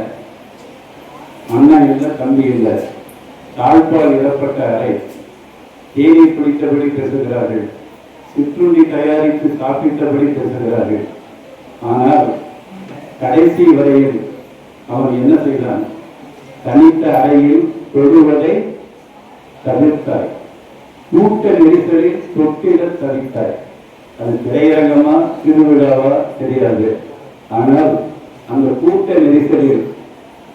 அண்ணன் இல்லை, தம்பி இல்லை, தாழ்பால் இடப்பட்ட அறை, தேனி பிடித்தபடி பேசுகிறார்கள், சிற்றுண்டி தயாரித்து சாப்பிட்டபடி பேசுகிறார்கள். ஆனால் கடைசி வரையில் அவன் என்ன செய்தான்? தனித்த அறையில் தொழுவதை தவிர்த்தாய், கூட்ட நெரிசலில் தொட்டிட தவிர்த்தாய். அது திரையரங்கமா திருவிழாவா தெரியாது. ஆனால் அந்த கூட்ட நெரிசலில்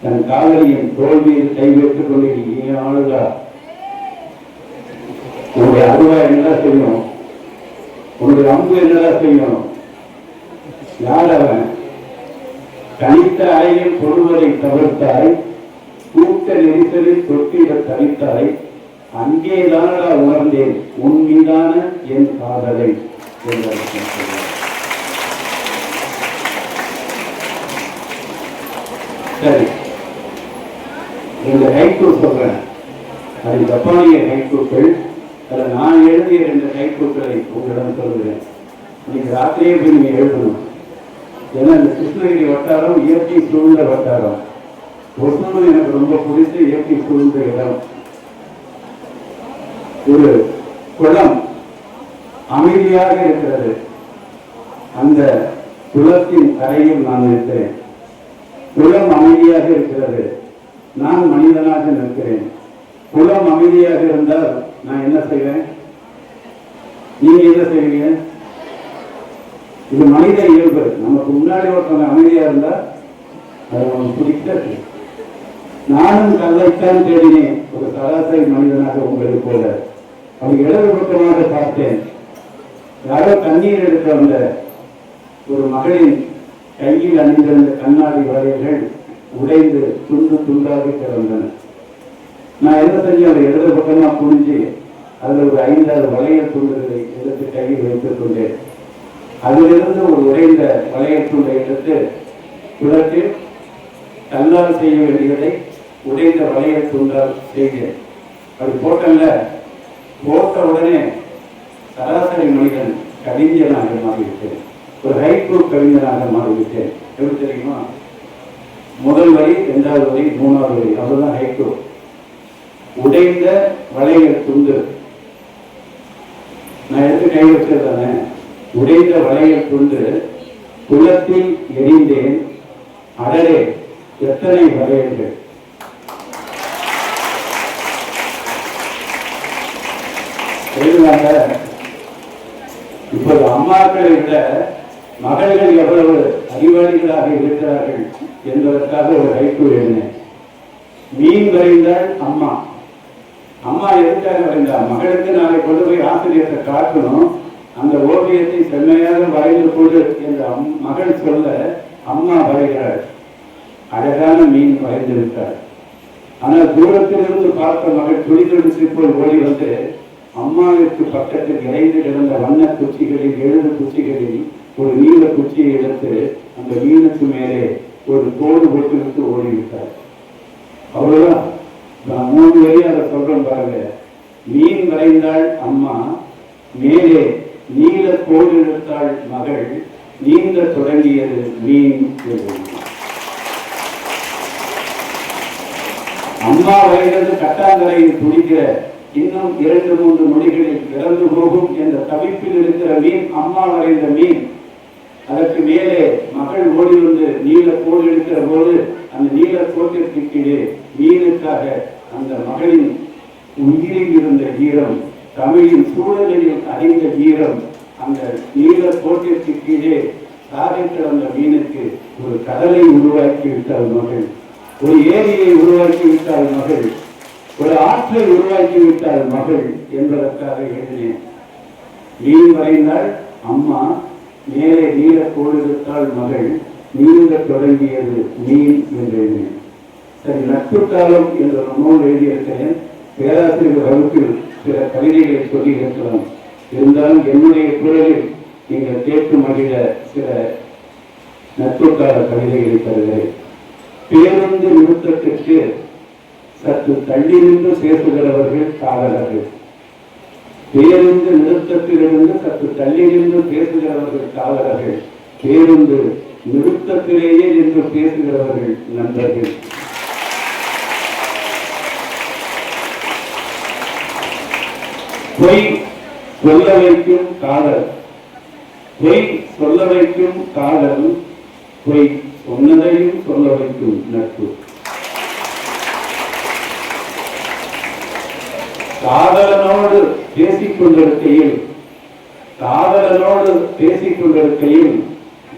தன் காதலியின் தோல்வியில் கை வைத்துக் கொண்டு ஏன் ஆளுதா, உன்னுடைய அருவா என்னடா செய்யும், உன்னுடைய அம்பு என்னடா செய்யும்? யார் அவன்? தனித்த அறையில் தொழுவதை தவிர்த்தாய், கூட்ட நெரிசலில் தொட்டிட தவிர்த்தாய். அங்கேதானடா உணர்ந்தேன் உன் மீதான என் காதலை என்றார். சரி, இந்த ஹைக்கூ சொல்றேன், அது ஜப்பானிய ஹைக்கூக்கள். அதில் நான் எழுதிய 2 ஹைக்கூக்களை உங்களிடம் சொல்கிறேன். இன்னைக்கு ராத்திரியே போய் நீங்க எழுதணும். ஏன்னா இந்த கிருஷ்ணகிரி வட்டாரம் இயற்கை சூழ்ந்த வட்டாரம். ஒசூர் எனக்கு ரொம்ப பிடிச்ச இயற்கை சூழ்ந்த இடம். ஒரு குளம் அமைதியாக இருக்கிறது. அந்த குளத்தின் கரையில் நான் இருக்கிறேன். குளம் அமைதியாக இருக்கிறது, நான் மனிதனாக நிற்கிறேன். குளம் அமைதியாக இருந்தால் நான் என்ன செய்வேன்? நீங்க என்ன செய்வீங்க? இது மனித இயல்பு. நமக்கு முன்னாடி ஒருத்தவங்க அமைதியா இருந்தா அது நமக்கு பிடிக்காது. நானும் கல்லைத்தான் தேடினேன், ஒரு சராசரி மனிதனாக உங்களுக்கு போல. அது இடது பக்கமாக பார்த்தேன். யாரோ தண்ணீர் எடுக்க வந்த ஒரு மகளின் கையில் அணிந்திருந்த கண்ணாடி வளையல்கள் உடைந்து துண்டு துண்டாக கிடந்தன. நான் என்ன செஞ்சேன்? அதை இடது பக்கமா புரிஞ்சு அதில் ஒரு 5-6 வளையல் துண்டுகளை எடுத்து கையில் வைத்துக் கொண்டேன். அதிலிருந்து ஒரு உடைந்த வளையல் துண்டை எடுத்து குளத்தில் கல்லால் செய்ய வேண்டியதை உடைந்த வளையல் துண்டால் செய்தேன். அது போட்டல்ல, போட்ட உடனே சராசரி மனிதன் கவிஞனாக மாறிவிட்டேன். ஒரு ஹைக்கூ கவிஞனாக மாறிவிட்டேன். எப்படி தெரியுமா? முதல் வரி, 2வது வரி, 3வது வரி, அதுதான் ஹைக்கூ. உடைந்த வளையல் துண்டு நான் எடுத்து கை வச்சிருந்தானே. உடைந்த வளையல் துண்டு குளத்தில் எரிந்தேன், அடரே எத்தனை வளையல்கள். இப்போது அம்மாக்களை விட மகள்கள் எவ்வளவு அறிவாளிகளாக இருக்கிறார்கள் என்பதற்காக ஒரு ஹைக்கூ எழுதினேன். மீன் வரைந்தால் அம்மா. அம்மா எதுக்காக வரைந்தா? மகளுக்கு நாளை கொண்டு போய் ஆசிரியத்தை காட்டணும், அந்த ஓவியத்தை செம்மையாக வரைந்து கொடு என்று மகள் சொல்ல அம்மா வரைகிறாள். அழகான மீன் வரைந்திருக்கிறார். ஆனால் தூரத்திலிருந்து பார்த்த மகள் துணிதெடுத்து போல் ஓடி வந்து அம்மாவிற்கு பக்கத்தில் இறைந்து கிடந்த வண்ண குச்சிகளில் 7 குச்சிகளில் ஒரு நீல குச்சியை எடுத்து அந்த மீனுக்கு மேலே ஒரு கோடு போட்டு ஓடிவிட்டார். அவ்வளவுதான். நான் 3 வரையும் அதை சொல்றேன் பாருங்க. மீன் வரைந்தாள் அம்மா, மேலே நீல கோடு எடுத்தாள் மகள், நீந்த தொடங்கியது மீன். அம்மா வரைகிறது கட்டாந்தரையில் துடிக்கிற இன்னும் 2-3 நொடிகளில் இறந்து போகும் என்ற தவிப்பில் இருக்கிற மீன் அம்மா வரைந்த மீன். அதற்கு மேலே மகள் ஓடி வந்து நீல கோடு எடுக்கிற போது அந்த நீல கோட்டிற்கு கீழே மீனுக்காக அந்த மகளின் உயிரில் இருந்த ஈரம், தமிழின் சூழலில் அறிந்த ஈரம், அந்த நீல கோட்டிற்கு கீழே சாகை கிடந்த மீனுக்கு ஒரு கடலை உருவாக்கி விட்டாள் மகள், ஒரு ஏரியை உருவாக்கி விட்டாள் மகள், ஒரு ஆற்றை உருவாக்கி விட்டாள் மகள் என்பதற்காக எழுதினேன். மீன் வரைந்தாள் அம்மா, மேலே நீல கோடு எடுத்தாள் மகள், நீந்த தொடங்கியது மீன் என்று எழுதினேன். சரி, நட்பு காலம் என்ற நூல் எழுதியிருக்கிறேன். பேராசிரியர் வகுப்பில் சில கவிதைகளை சொல்லி இருக்கலாம். இருந்தாலும் என்னுடைய குரலில் நீங்கள் கேட்டு மகிழ சில நட்பு கால கவிதைகளை தருகிறேன். பேருந்து நிறுத்தத்திற்கு சற்று தள்ளி நின்று பேசுகிறவர்கள் காதலர்கள். பேருந்து நிறுத்தத்திலிருந்து சற்று தள்ளி நின்று பேசுகிறவர்கள் காதலர்கள். பேருந்து நிறுத்தத்திலேயே என்று பேசுகிறவர்கள் நண்பர்கள். பொய் சொல்ல வைக்கும் காதல், பொய் சொல்ல வைக்கும் காதல், பொய் சொன்னதையும் சொல்ல வைக்கும் நட்பு. காதலனோடு பேசிக் கொண்டிருக்கையில்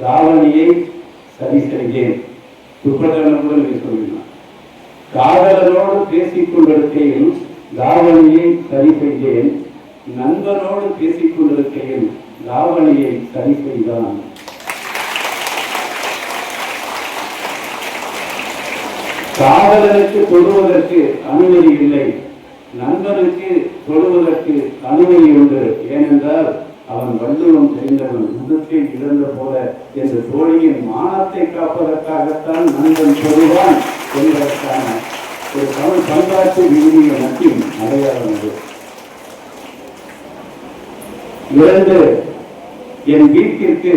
தாவணியை சரி செய்தேன். துப்பட்டனம் கூட நீ சொல்லினான். காதலனோடு பேசிக் கொண்டிருக்கையில் தாவணியை சரி செய்தேன், நண்பனோடு பேசிக் கொண்டிருக்கையில் தாவணியை சரி செய்தான். காதலனுக்கு தொடுவதற்கு அனுமதி இல்லை, நண்பனுக்கு தொடுவதற்கு அனுமதி உண்டு. ஏனென்றால் அவன் வள்ளுவம் தெரிந்தவன், முகத்தை இழந்த போல என்று தோழியின் மானத்தை காப்பதற்காகத்தான் நண்பன் தொடுவான் என்பதற்கான ஒரு தமிழ் பண்பாட்டு விதிய நட்பின் அடையாளம் அது. என் வீட்டிற்கு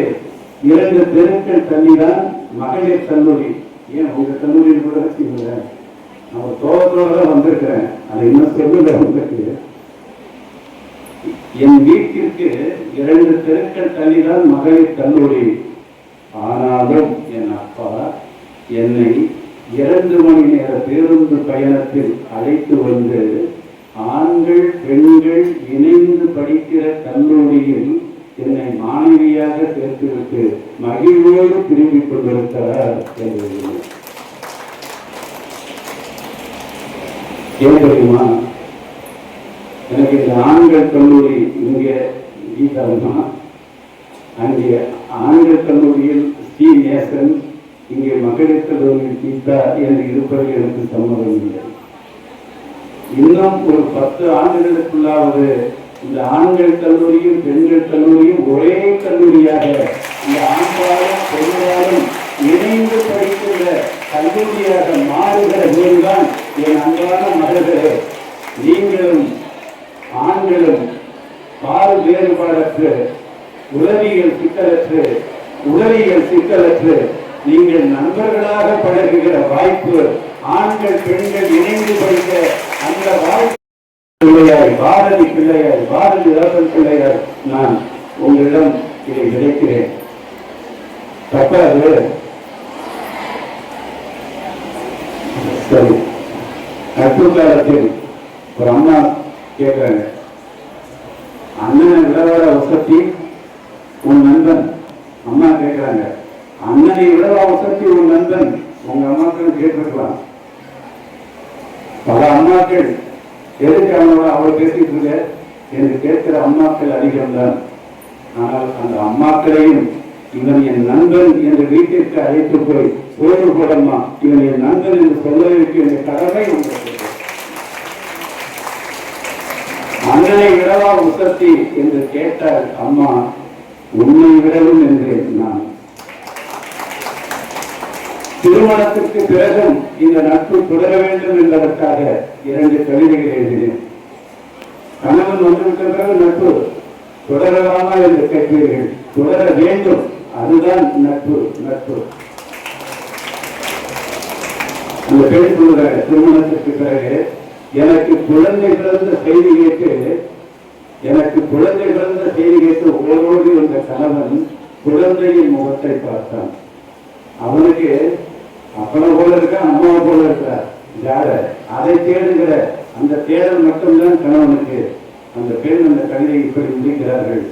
2 தெருக்கள் தள்ளிதான் மகளிர் கல்லூரி. ஏன் உங்க கல்லூரியில் கூட வச்சுக்கல, நான் தோகத்தோட வந்திருக்கிறேன், அதை இன்னும் சொல்லுங்க. உங்களுக்கு என் வீட்டிற்கு 2 தெருக்கள் தள்ளிதான் மகளிர் கல்லூரி. ஆனாலும் என் அப்பா என்னை 2 மணி நேர பேருந்து பயணத்தில் அழைத்து வந்து ஆண்கள் பெண்கள் இணைந்து படிக்கிற கல்லூரியில் என்னை மாணவியாக சேர்த்துவிட்டு மகிழ்வோடு திரும்பிக் கொண்டிருக்கிறார் என்று. ஏன் தெரியுமா? எனக்கு இந்த ஆண்கள் கல்லூரி இங்கே கீதாமா, அங்கே ஆண்கள் கல்லூரியில் ஸ்ரீ நேசன், இங்கே மகளிர் கல்லூரியில் கீதா என்று இருப்பது எனக்கு சம்மதம் இல்லை. இன்னும் ஒரு 10 ஆண்டுகளுக்குள்ளாவது இந்த ஆண்கள் கல்லூரியும் பெண்கள் கல்லூரியும் ஒரே கல்லூரியாக, இந்த ஆண்களும் பெண்களும் இணைந்து படிக்கின்ற கல்லூரியாக மாறுகிற போதுதான் என் அன்பான மகள்களே, நீங்களும் ஆண்களும் பால் வேறுபாடற்று உளவியல் சிக்கலற்று நீங்கள் நண்பர்களாக பழகுகிற வாய்ப்பு, ஆண்கள் பெண்கள் இணைந்து படிக்க அந்த வாய்ப்பு பிள்ளையாய் பாரதி ராசன் பிள்ளையார் நான் உங்களிடம் இதை விதைக்கிறேன். தப்பாது. சரி, நட்பு காலத்தில் ஒரு அம்மா கேட்கிறாங்க, அண்ணனை விடவாட வசதி உன் நண்பன். அம்மா கேட்கிறாங்க, அண்ணனை விடவா வசதி உன் நண்பன். உங்க அம்மாக்கள் கேட்டிருக்கலாம். பல அம்மாக்கள் எதுக்கு அவளை பேசிட்டு இருக்க என்று கேட்கிற அம்மாக்கள் அதிகம்தான். ஆனால் அந்த அம்மாக்களையும் இவன் என் நண்பன் என்று வீட்டிற்கு அழைத்து போய் சோறு போடம்மா, இவன் என் நண்பன் என்று சொல்வதற்கு என் கடமை உங்களுக்கு. அண்ணனை விடவா உசத்தி என்று கேட்டால் அம்மா உன்னை விடவும் என்றேன் நான். திருமணத்திற்கு பிறகும் இந்த நட்பு தொடர வேண்டும் என்பதற்காக 2 கவிதைகள் எழுதினேன். கணவன் வந்திருக்கிற பிறகு நட்பு தொடரலாமா என்று கேட்பீர்கள். தொடர வேண்டும், அதுதான் நட்பு. அந்த பெண் சொல்லுறாங்க, திருமணத்திற்கு பிறகு எனக்கு குழந்தை பிறந்த செய்தி கேட்டு ஓடோடி வந்த கணவன் குழந்தையின் முகத்தை பார்த்தான். அவனுக்கு அப்பனை போல இருக்க, அம்மாவை போல இருக்கிறார், யார அதை தேடுகிற அந்த தேடல் மட்டும்தான் கணவனுக்கு. அந்த பெண் அந்த கவிதையை இப்படி முடிக்கிறார்கள்,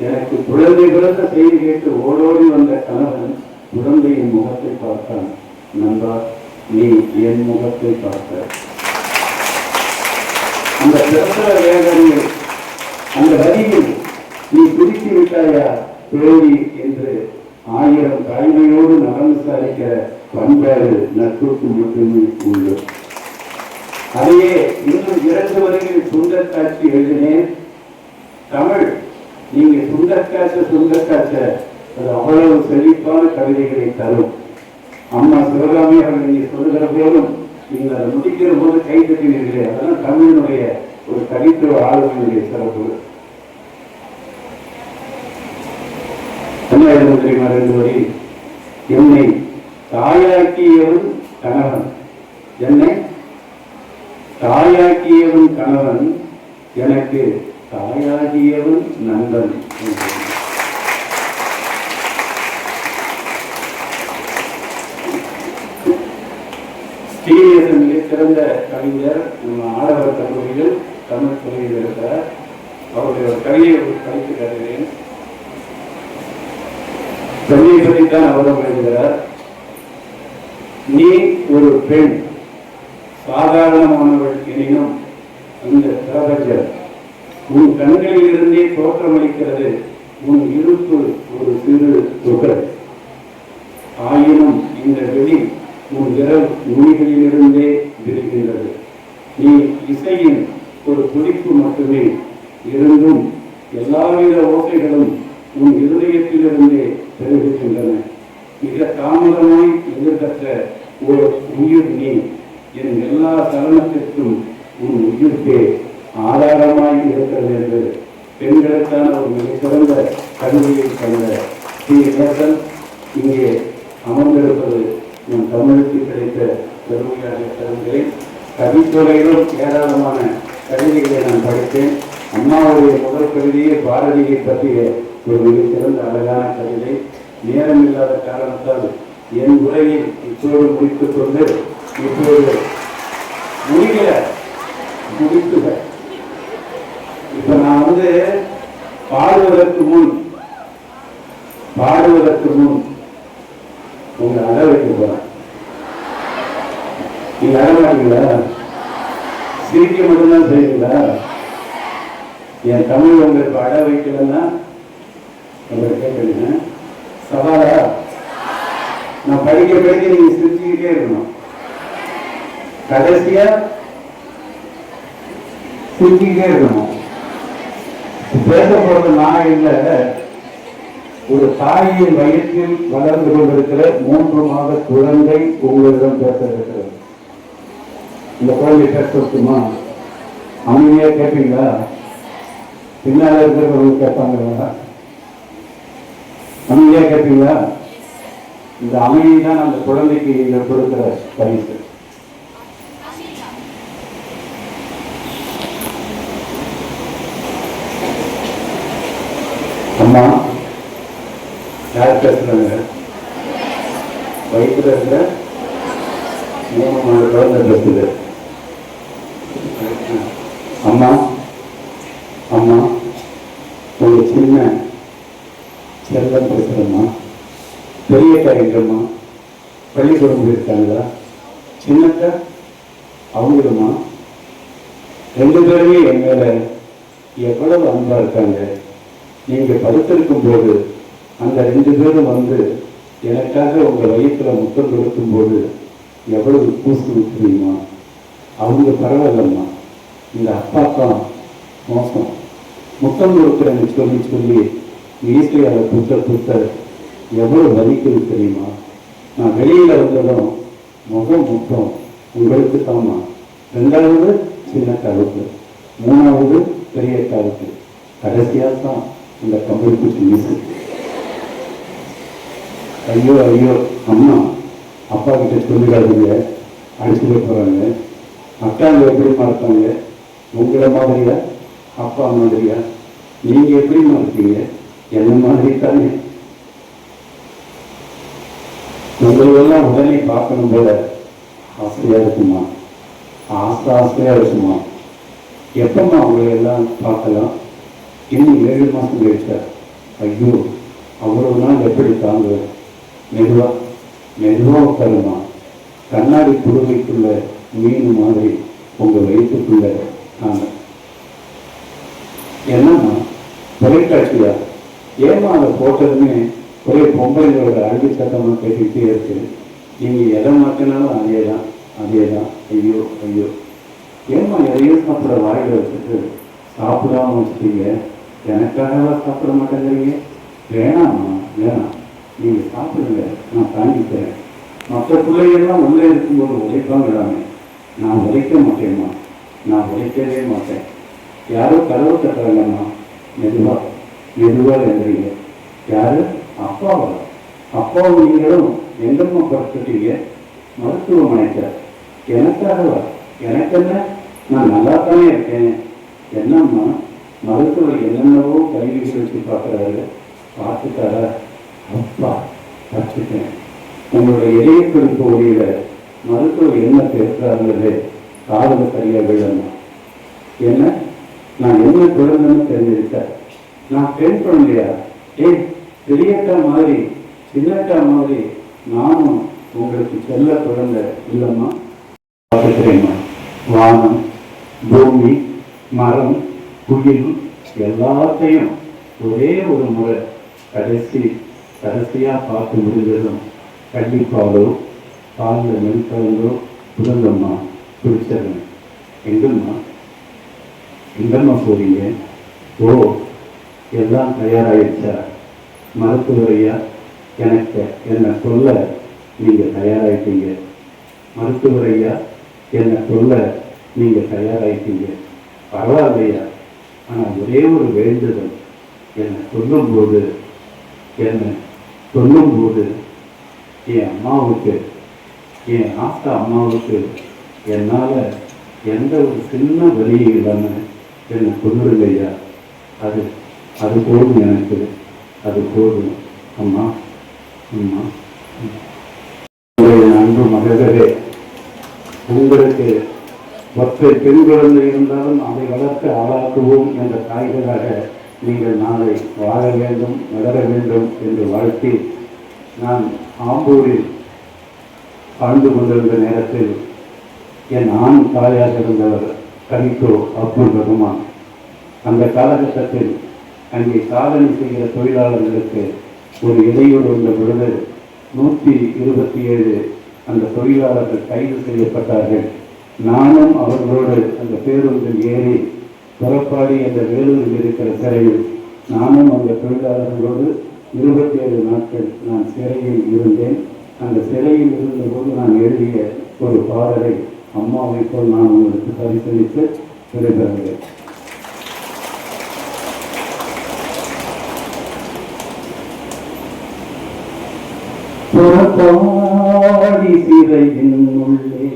எனக்கு குழந்தை பிறந்த செய்தி கேட்டு ஓடோடி வந்த கணவன் குழந்தையின் முகத்தை பார்த்தான். நண்பா, நீ என் முகத்தை பார்த்த அந்த பிறந்த வேதனையில், அந்த வரியில் நீ துருக்கி விட்டாயா தோழி என்று 1000 தாய்மையோடு நலம் விசாரிக்கிற பண்பாடு நட்புக்கு மட்டுமே உண்டு. அதையே இன்னும் 2 வரையில் சுந்தரக்காட்சி எழுதினேன். தமிழ் நீங்க சுந்தரக்காட்ச அது அவ்வளவு செழிப்பான கவிதைகளை தரும். அம்மா சிவகாமி அவர்கள் நீங்க சொல்லுகிற போதும் நீங்கள் அதை முடிக்கிற போது கை தட்டினீர்களே, அதெல்லாம் தமிழினுடைய ஒரு தனித்துவ ஆளுமையுடைய சிறப்பு. என்ன எழுத தெரியுமா? 2 வரி. என்னை தாயாக்கியவன் கணவன், என்னை தாயாக்கியவன் கணவன், எனக்கு தாயாகியவன் நண்பன். ஸ்ரீநேசன் மிகச்சிறந்த கவிஞர், நம்ம ஆடவர் கல்லூரியில் தமிழ் துறையில் இருக்கிறார். அவருடைய ஒரு கவிதையை படித்து கருதுகிறேன். தன்னை பற்றித்தான் அவரும் எழுதுகிறார். நீ ஒரு பெண், சாதாரணமானவள் எனினும் இந்த பிரபஞ்சம் உன் கண்களில் இருந்தே தோற்றமளிக்கிறது. உன் இருப்பு ஒரு சிறு துகள் ஆயினும் இந்த வெளி உன் விரல் நுனிகளிலிருந்தே விரிகின்றது. நீ இசையின் ஒரு துடிப்பு மட்டுமே இருந்தும் எல்லாவித ஓசைகளும் உன் இருதயத்திலிருந்தே பெருகுகின்றன. மிக தாமதமாய் எதிர்கற்ற ஒரு உயிர் நீ. என் எல்லா சலனத்திற்கும் உன் உயிர்ப்பே ஆதாரமாய் இருக்கிறது என்று பெண்களுக்கான ஒரு மிகச்சிறந்த கல்வியை தந்த ஸ்ரீநேசன் இங்கே அமர்ந்திருப்பது நம் தமிழுக்கு கிடைத்த பெருமையாக கருதுகிறேன். கவித்துறையிலும் ஏராளமான கவிதைகளை நான் படித்தேன். அம்மாவுடைய முதல் கவிதையே பாரதியை பற்றிய ஒரு மிகச்சிறந்த அழகான கவிதை. நேரம் இல்லாத காரணத்தால் என் உரையை இப்போது முடித்துக் கொண்டு இப்போது முடித்துக. இப்ப நான் பாடுவதற்கு முன் உங்க அழ வைக்க போறேன். நீங்க அழ மாட்டீங்களா? சிரிக்க மட்டும்தான் செய்வீங்களா? என் தமிழ் உங்களுக்கு அழ வைக்கலன்னா உங்களை கேட்கணுங்க. சவாலா? நான் படிக்க நீங்க சிரிச்சுக்கிட்டே இருக்கணும். கடைசியா சிரிச்சுக்கிட்டே இருக்கணும். பேச போறது நான் இல்லை, ஒரு தாயின் வயிற்றில் வளர்ந்து கொண்டிருக்கிற 3 மாத குழந்தை உங்களிடம் பேச இருக்கிறது. இந்த குழந்தை பேசுமா? அமைதியா கேட்பீங்களா? பின்னால இருக்கிறவங்க கேட்பாங்களா? அமைதியா கேட்பீங்களா? இந்த அமைதி தான் அந்த குழந்தைக்கு இங்க கொடுக்கிற பரிசு. அம்மா யார் பேசுறாங்க? வயிற்றுல இருக்கிற 3 மாத குழந்தை பேசுது. அம்மா அம்மா ஒரு சின்ன செல்லம் பேசுறம்மா. பெரிய காரியம்மா பள்ளிக்கூடம் போயிருக்காங்களா? சின்னக்கா அவங்களுமா 2 பேருமே என் மேல எவ்வளவு அன்பா இருக்காங்க. நீங்க படுத்திருக்கும் போது அந்த 2 பேரும் எனக்காக உங்க வயிற்றுல முத்தம் கொடுக்கும் போது எவ்வளவு பூசு விட்டுறீங்கம்மா. அவங்க பரவாயில்லம்மா, இந்த அப்பா தான் மோசம். முத்தம் கொடுக்குறேன்னு சொல்லி ஈஸியாக புத்த எவ்வளவு வலிக்குது தெரியுமா. நான் வெளியில வந்ததும் முகம் முத்தம் உங்களுக்கு தாமா. 2வது சின்ன காலுக்கு, 3வது பெரிய காலுக்கு, கடைசியா தான் இந்த கம்பளி பூச்சி வீசு. ஐயோ ஐயோ அம்மா, அப்பா கிட்ட சொல்லிடாதீங்க, அடிச்சுட்டு போறாங்க. அக்காங்க எப்படிமா இருக்காங்க? உங்களை மாதிரியா? அப்பா மாதிரியா? நீங்க எப்படிமா இருக்கீங்க? என்ன மாதிரி தானே. உங்களெல்லாம் உடனே பார்க்கணும் போல ஆசையா இருக்குமா? ஆசையா இருக்குமா? எப்பமா உங்களை எல்லாம் பார்க்கலாம்? இன்னும் 7 மாசம் கழிச்சா? ஐயோ அவ்வளவு நாள் எப்படி தாங்குவேன்? மெதுவா உட்காருமா. கண்ணாடி புடுவைக்குள்ள மீன் மாதிரி உங்க வயிற்றுக்குள்ள நாங்க. என்னம்மா தொலைக்காட்சியா? ஏமா அதை போட்டதுமே ஒரே பொம்பளைகளோட அழுகு சத்தமா கேட்டுக்கிட்டே இருக்கு. நீங்க எதை மாற்றினாலும் அதேதான். ஐயோ ஐயோ ஏமா எதையும் சாப்பிட வாயில வச்சுட்டு சாப்பிடாம வச்சுட்டீங்க. எனக்காக சாப்பிட மாட்டேங்கிறீங்க. வேணாம்மா வேணாம், நீங்க சாப்பிடுங்க, நான் தாங்கிக்கிறேன். மற்ற பிள்ளைகள்லாம் உள்ளே இருக்கும்போது உழைப்பாங்கடாமே, நான் உழைக்க மாட்டேம்மா, நான் உழைக்கவே மாட்டேன். யாரோ கதவு தட்டுறாங்கம்மா, மெதுவா எழுதுறீங்க. யாரு? அப்பாவா? அப்பாவும் நீங்களும் எங்கம்மா படுத்துட்டீங்க? மருத்துவமனைக்கு. எனக்காகவா? எனக்கு என்ன, நான் நல்லா தானே இருக்கேன். என்னம்மா மருத்துவர் என்னென்னவோ கைவிட்டு வச்சு பார்க்குறாரு, பார்த்துட்டாரா? அப்பா பார்த்துட்டேன். உங்களுடைய இதய துடிப்பு ஒளியில மருத்துவர் என்ன பேசுறாருங்கிறது காதல சரியா விழணும். என்ன நான் என்ன குழந்தைன்னு தெரிஞ்சுக்கிட்டேன். நான் பெண் குழந்தையா? பெரியக்கா மாதிரி சின்னக்கா மாதிரி நானும் உங்களுக்கு செல்ல குழந்தை இல்லைம்மா. பார்த்துக்கிறேம்மா. வானம், பூமி, மரம், குயில் எல்லாத்தையும் ஒரே ஒரு முறை கடைசியா பார்த்து முடிஞ்சதும் கண்டிப்பாலோ பாலில் மெல்கலந்தோ புதங்கம்மா பிடிச்சிருங்க. எங்கம்மா போறீங்க? ஓ, எல்லாம் தயாராகிடுச்சா? மருத்துவரையா, என்னை சொல்ல நீங்க தயாராயிட்டீங்க. மருத்துவரையா, என்னை சொல்ல நீங்க தயாராயிட்டீங்க. பரவாயில்லையா, ஆனா ஒரே ஒரு வேண்டுதல். என்னை சொல்லும்போது என் அம்மாவுக்கு, என் ஆத்தா அம்மாவுக்கு என்னால எந்த ஒரு சின்ன வழியும் இல்லாமல் என்னை கொண்டுடுங்க ஐயா. அது போதும் எனக்கு, அது போதும். அம்மா அம்மா, அன்பு மகளே, உங்களுக்கு ஒற்றை பெண் குழந்தை இருந்தாலும் அதை வளர்த்து ஆளாக்குவோம் என்ற தாய்களாக நீங்கள் நாளை வாழ வேண்டும், வளர வேண்டும் என்று வாழ்த்தி, நான் ஆம்பூரில் வாழ்ந்து கொண்டிருந்த நேரத்தில் என் ஆண் தாயாக இருந்தவர் கவிக்கோ அப்துல் ரகுமான். அந்த காலகட்டத்தில் அங்கே சாதனை செய்கிற தொழிலாளர்களுக்கு ஒரு இடையூறு வந்த பொழுது 127 அந்த தொழிலாளர்கள் கைது செய்யப்பட்டார்கள். நானும் அவர்களோடு அந்த பேருந்தில் ஏறி புறப்பாடி என்ற வேலூரில் இருக்கிற சிறையில் நானும் அந்த தொழிலாளர்களோடு 27 நாட்கள் நான் சிறையில் இருந்தேன். அந்த சிறையில் இருந்தபோது நான் எழுதிய ஒரு பாடலை அம்மாவை போல் நான் உங்களுக்கு பரிசீலித்து விடைபெறுகிறேன். புறப்பாடி சிறையின் உள்ளே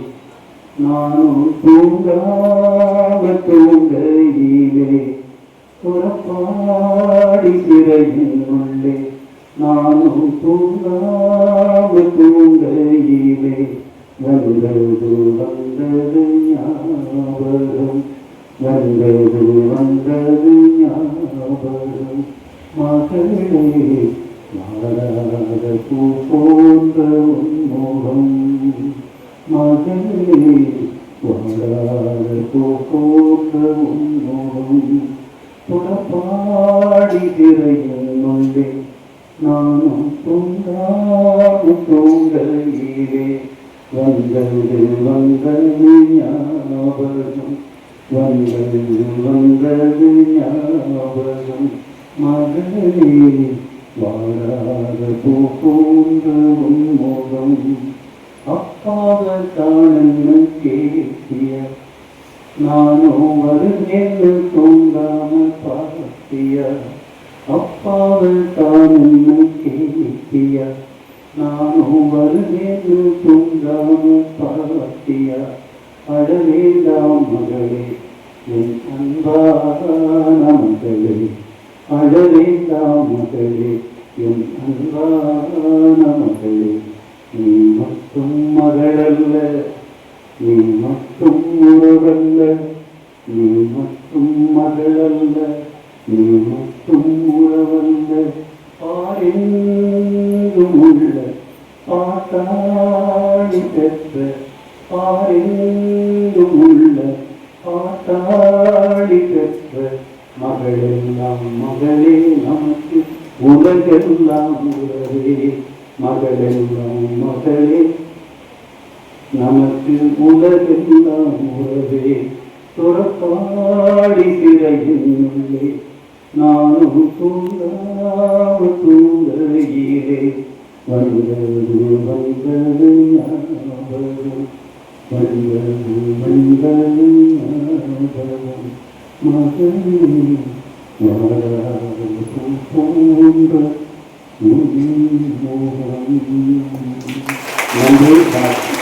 நானும் தூங்காம தூங்கையிலே, புறப்பாடி சிறையின் உள்ளே நானும் தூங்காம தூங்கையிலே, வந்தது வந்தது ஞாபகம், வந்தது வந்தது ஞாபகம், மகளே மாறாத பூ போன்ற உன்முகம், மகளே வாழாத பூ போன்ற உன்முகம், புறப்பாடி திரையின் உள்ளே நானும் தூங்காம தூங்கையிலே, வந்தது வந்தது ஞாபகம், வந்தது வந்தது ஞாபகம், மகளே வாழாத பூ போன்ற உன்முகம், அப்பாவை தானென்னு கேட்டிய நானும் வருகேன்னு தூங்காம பார்த்திய, அப்பாவை தானென்னு கேட்டிய நானும் வருகேன்னு தூங்காம பார்த்திய, அழவேண்டாம் மகளே என் அன்பான மகளே, அழவேண்டாம் மகளே என் அன்பான மகளே, நீ மட்டும் மகளல்ல, நீ மட்டும் உறவல்ல, நீ மட்டும் மகளல்ல, நீ மட்டும் உறவல்ல, பாரெங்கும் உள்ள பாட்டாளி பெற்ற, பாரெங்கும் உள்ள பாட்டாளி பெற்ற, மகளெல்லாம் மகளே நமக்கு உலகெல்லாம் உறவே, மகளெல்லாம் மகளே நமக்கு உலகெல்லாம் உறவே, துறப்பாடி சிறையின் உள்ளே நானும் தூங்காம தூங்கையிலே, வந்தது வந்தது ஞாபகம், வந்தது வந்தது ஞாபகம், மகளே வாழாத பூ போன்ற நன்றி வணக்கம்.